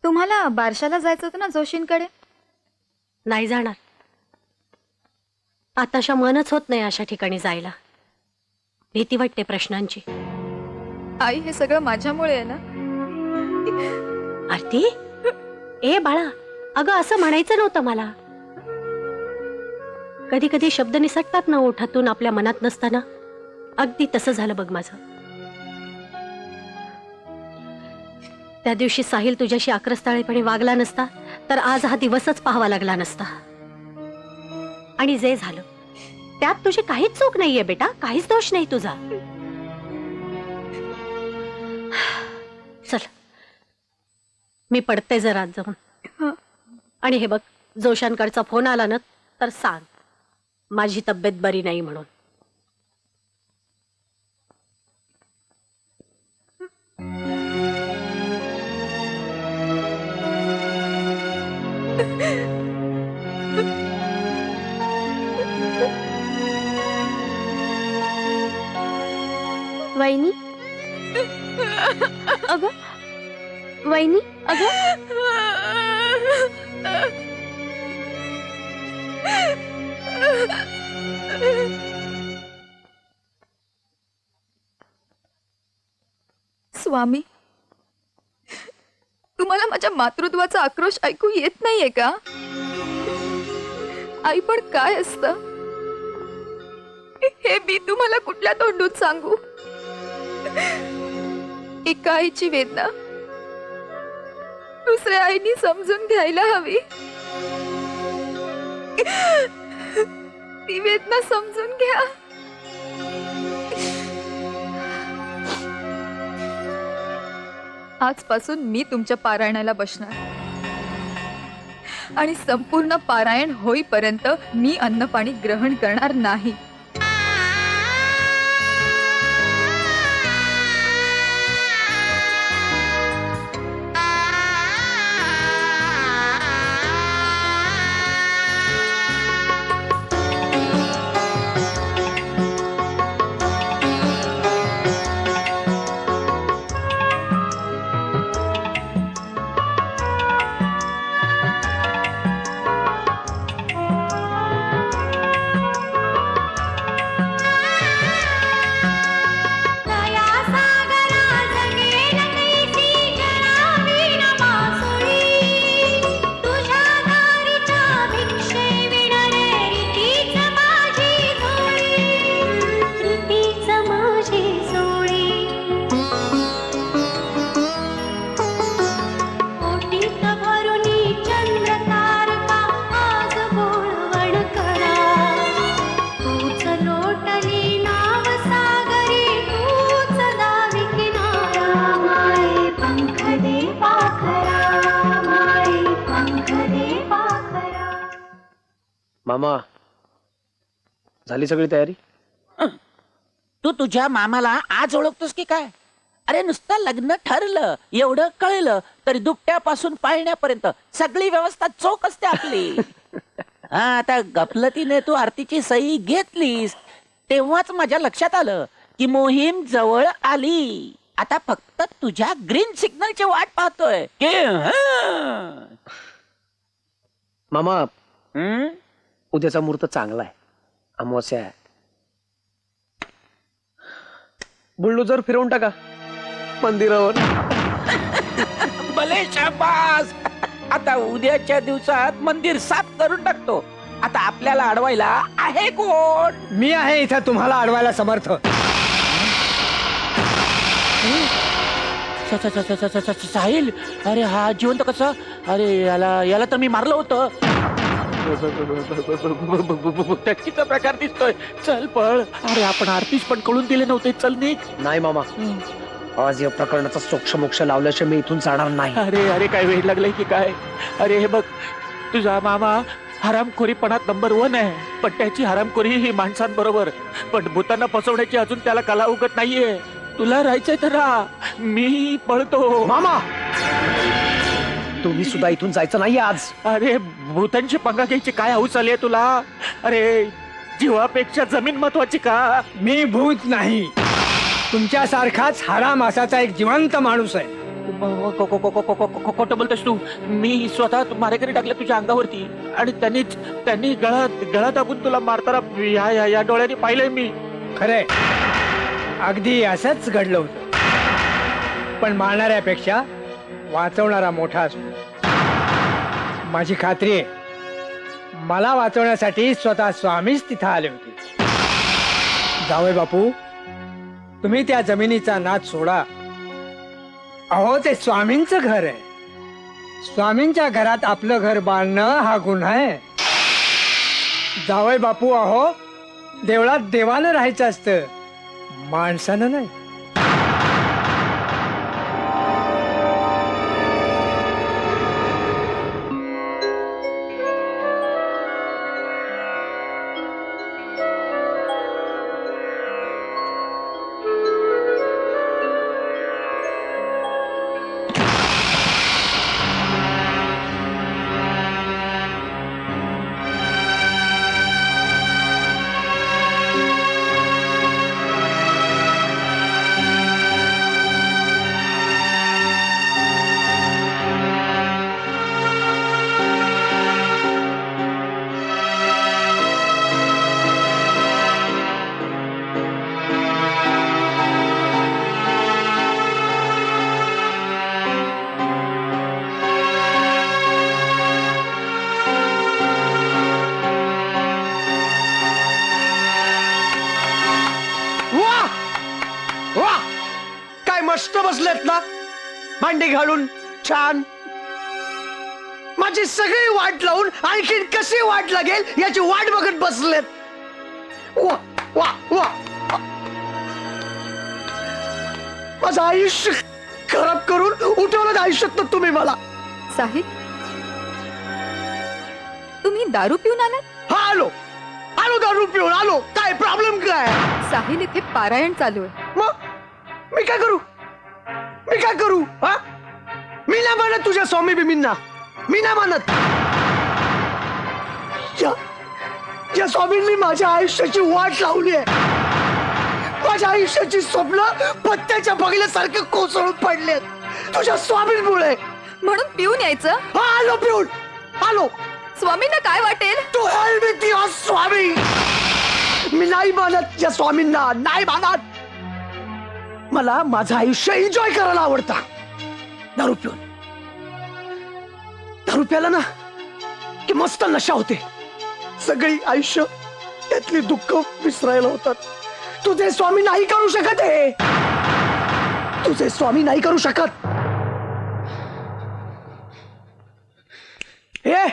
तुम्हाला बारशाला जायचं होतं ना जोशींकडे? नाही जाणार. आताशा मनच होत नाही अशा ठिकाणी जायला. भीती वाटते प्रश्नांची. आई, हे सगळं माझ्यामुळे आहे ना? आरती, ए बाळा, अगं असं म्हणायचं नव्हतं मला. कधी कधी शब्द निसटतात ना ओठातून आपल्या मनात नसताना. अगदी तसं झालं बघ माझं. त्या दिवशी साहिल तुझ्याशी आक्रस्ताळेपणे वागला नसता तर आज हा दिवसच पाहावा लागला नसता. आणि जे झालं त्यात तुझी काहीच चूक नाहीये बेटा, काहीच दोष नाही तुझा. चल मी पडते जरा आत जाऊन. आणि हे बघ, जोशांकडचा फोन आला ना तर सांग माझी तब्येत बरी नाही म्हणून. वहिनी अगं, वहिनी अगं. स्वामी, तुम्हाला माझ्या मातृत्वाचा आक्रोश ऐकू येत नाहीये का? आई पण काय असतं हे मी तुम्हाला कुठल्या तोंडून सांगू? एका आईची वेदना दुसऱ्या आईनी समजून घ्यायला हवी. ती वेदना समजून घ्या. आजपासून मी तुमच्या पारायणाला बसणार आणि संपूर्ण पारायण होईपर्यंत मी अन्न पाणी ग्रहण करणार नाही. मामा, झाली सगळी तयारी? तू तुझ्या मामाला आज ओळखतोस की काय? अरे नुसतं लग्न ठरलं एवढं कळलं तरी दुपट्यापासून पाळण्यापर्यंत सगळी व्यवस्था चोख असते आपली. हा, आता गफलतीने तू आरतीची सही घेतलीस तेव्हाच माझ्या लक्षात आलं की मोहीम जवळ आली. आता फक्त तुझ्या ग्रीन सिग्नलची वाट पाहतोय की मामा, हं? उद्याचा मुहूर्त चांगला आहे, अमावस्या आहे. बुलडोजर फिरवून टाका मंदिरावर. भले शाबास. आता उद्याच्या दिवसात मंदिर साफ करून टाकतो. आता आपल्याला अडवायला आहे कोण? मी आहे इथं तुम्हाला अडवायला समर्थ. साहिल, अरे हा जिवंत कसा? अरे याला तर मी मारलं होतं. टॅक्सीचा प्रकार दिसतोय. चल पळ. अरे आपण आरतीच पण कळून दिले नव्हते. चल निघ. नाही मामा, आज या प्रकरणाचा सोक्ष मोक्ष लावल्याशिवाय मी इथून जाणार नाही. अरे अरे काय वेळ लागलाय की काय? अरे हे बघ, तुझा मामा हरामखोरीपणात नंबर 1 आहे. पण त्याची हरामखोरी ही माणसांबरोबर, पण भूतांना फसवण्याची अजून त्याला कला उगत नाहीये. तुला राहायचंय तर राहा, मी पळतो. मामा, तुम्ही सुद्धा इथून जायचं नाही आज. अरे भूतांची पंगा घ्यायची काय हौस आली तुला? अरे जीवापेक्षा जमीन महत्वाची का? मी भूत नाही, तुमच्यासारखाच हारा मासाचा एक जिवंत माणूस आहे. खोटं बोलतोस तू. मी स्वतः मारेकरी टाकले तुझ्या अंगावरती आणि त्यांनी गळा दाबून तुला मारताना या डोळ्यांनी पाहिलंय मी. खरंय, अगदी असंच घडलं होतं. पण मारणाऱ्यापेक्षा वाचवणारा मोठा असतो. माझी खात्री आहे, मला वाचवण्यासाठी स्वतः स्वामीच तिथं आले होते. जावई बापू, तुम्ही त्या जमिनीचा नाद सोडा अहो ते स्वामींचं घर आहे. स्वामींच्या घरात आपलं घर बांधणं हा गुन्हा आहे. जावई बापू, अहो देवळात देवानं राहायचं असतं, माणसानं नाही. वा, काय मस्त बसलेत ना, भांडी घालून छान. माझी सगळी वाट लावून आणखीन कशी वाट लागेल याची वाट बघत बसलेत. वा वा वा, माझं आयुष्य खराब करून उठवलं आयुष्यात तुम्ही मला. साहिल, तुम्ही दारू पिऊन आलात? हा, आलो आलो दारू पिऊन आलो. काय प्रॉब्लेम काय? साहिल, इथे पारायण चालू आहे. मग मी काय करू? मी काय करू? हा, मी नाही मानत तुझ्या स्वामी बिमींना. मी नाही मानत. या स्वामींनी माझ्या आयुष्याची वाट लावली आहे. माझ्या आयुष्याची स्वप्न पत्त्याच्या बगल्यासारखे कोसळून पडले तुझ्या स्वामींमुळे. म्हणून पिऊन यायचं? हा, आलो पिऊन आलो. स्वामींना काय वाटेल? तू हेल्प विथ युअर स्वामी. मी नाही मानत या स्वामींना, नाही मानत. मला माझं आयुष्य एन्जॉय करायला आवडतं. दारू पिऊन, दारू प्याला ना की मस्त नशा होते. सगळी आयुष्य त्यातली दुःख विसरायला होतात. तुझे स्वामी नाही करू शकत हे. तुझे स्वामी नाही करू शकत. हे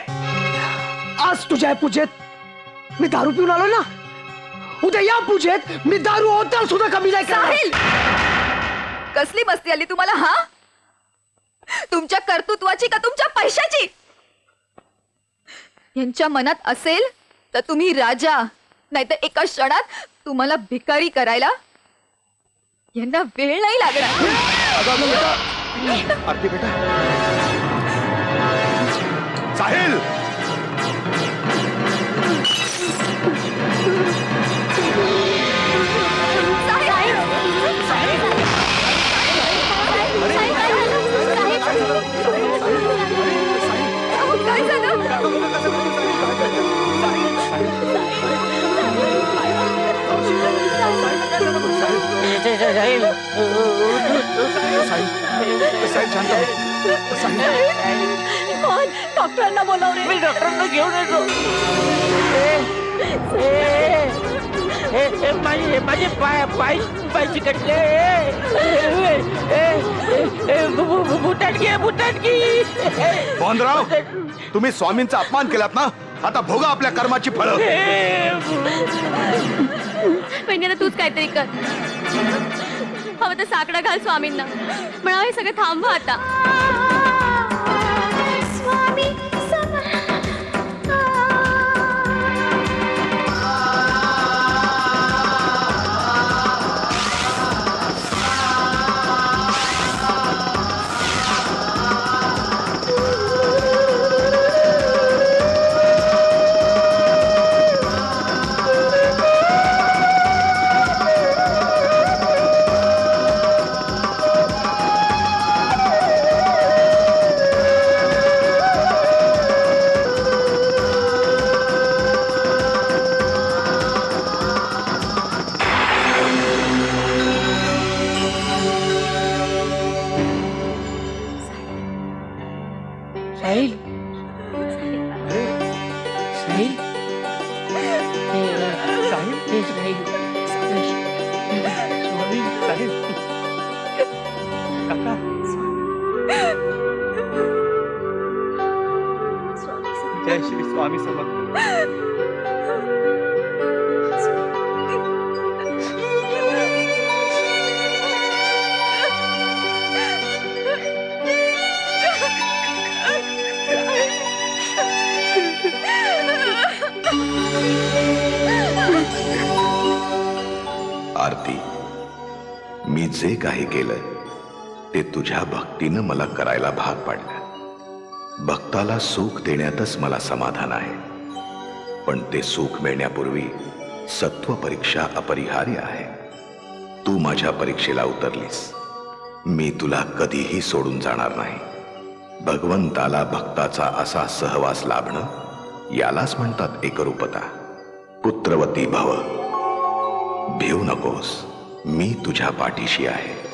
आज तुझ्या पूजेत मी दारू पिऊन आलो ना, उद्या या पूजेत मी दारू होता सुद्धा कमी नाही साहिल, कसली मस्ती आली तुम्हाला? हा, तुमच्या कर्तृत्वाची का तुमच्या पैशाची? यांच्या मनात असेल तर तुम्ही राजा, नाहीतर एका क्षणात तुम्हाला भिकारी करायला यांना वेळ नाही लागणार. आरती बेटा. साहिल, काय झालं? डॉक्टरांना बोलाव रे. मी डॉक्टरांना घेऊन येतो. माझे पाय चिकटले. बुटाटकी. मोहनराव, तुम्ही स्वामींचा अपमान केलात ना, आता भोगा आपल्या कर्माची फळं. म्हणजे तूच काहीतरी कर. हवं तर साकडा घाल स्वामींना, म्हणावं हे सगळं थांबवा आता. स्वामी स्वामी समर्थ. आरती, मी जे काही केलं ते तुझ्या भक्तीनं मला करायला भाग पाडलं. भक्ताला सुख देण्यातच मला समाधान आहे, पण ते सुख मिळण्यापूर्वी सत्व परीक्षा अपरिहार्य आहे. तू माझ्या परीक्षेला उतरलीस, मी तुला कधीही सोडून जाणार नाही. भगवंताला भक्ताचा असा सहवास लाभणं यालाच म्हणतात एकरूपता. पुत्रवती भव, भिवू नकोस, मी तुझ्या पाठीशी आहे.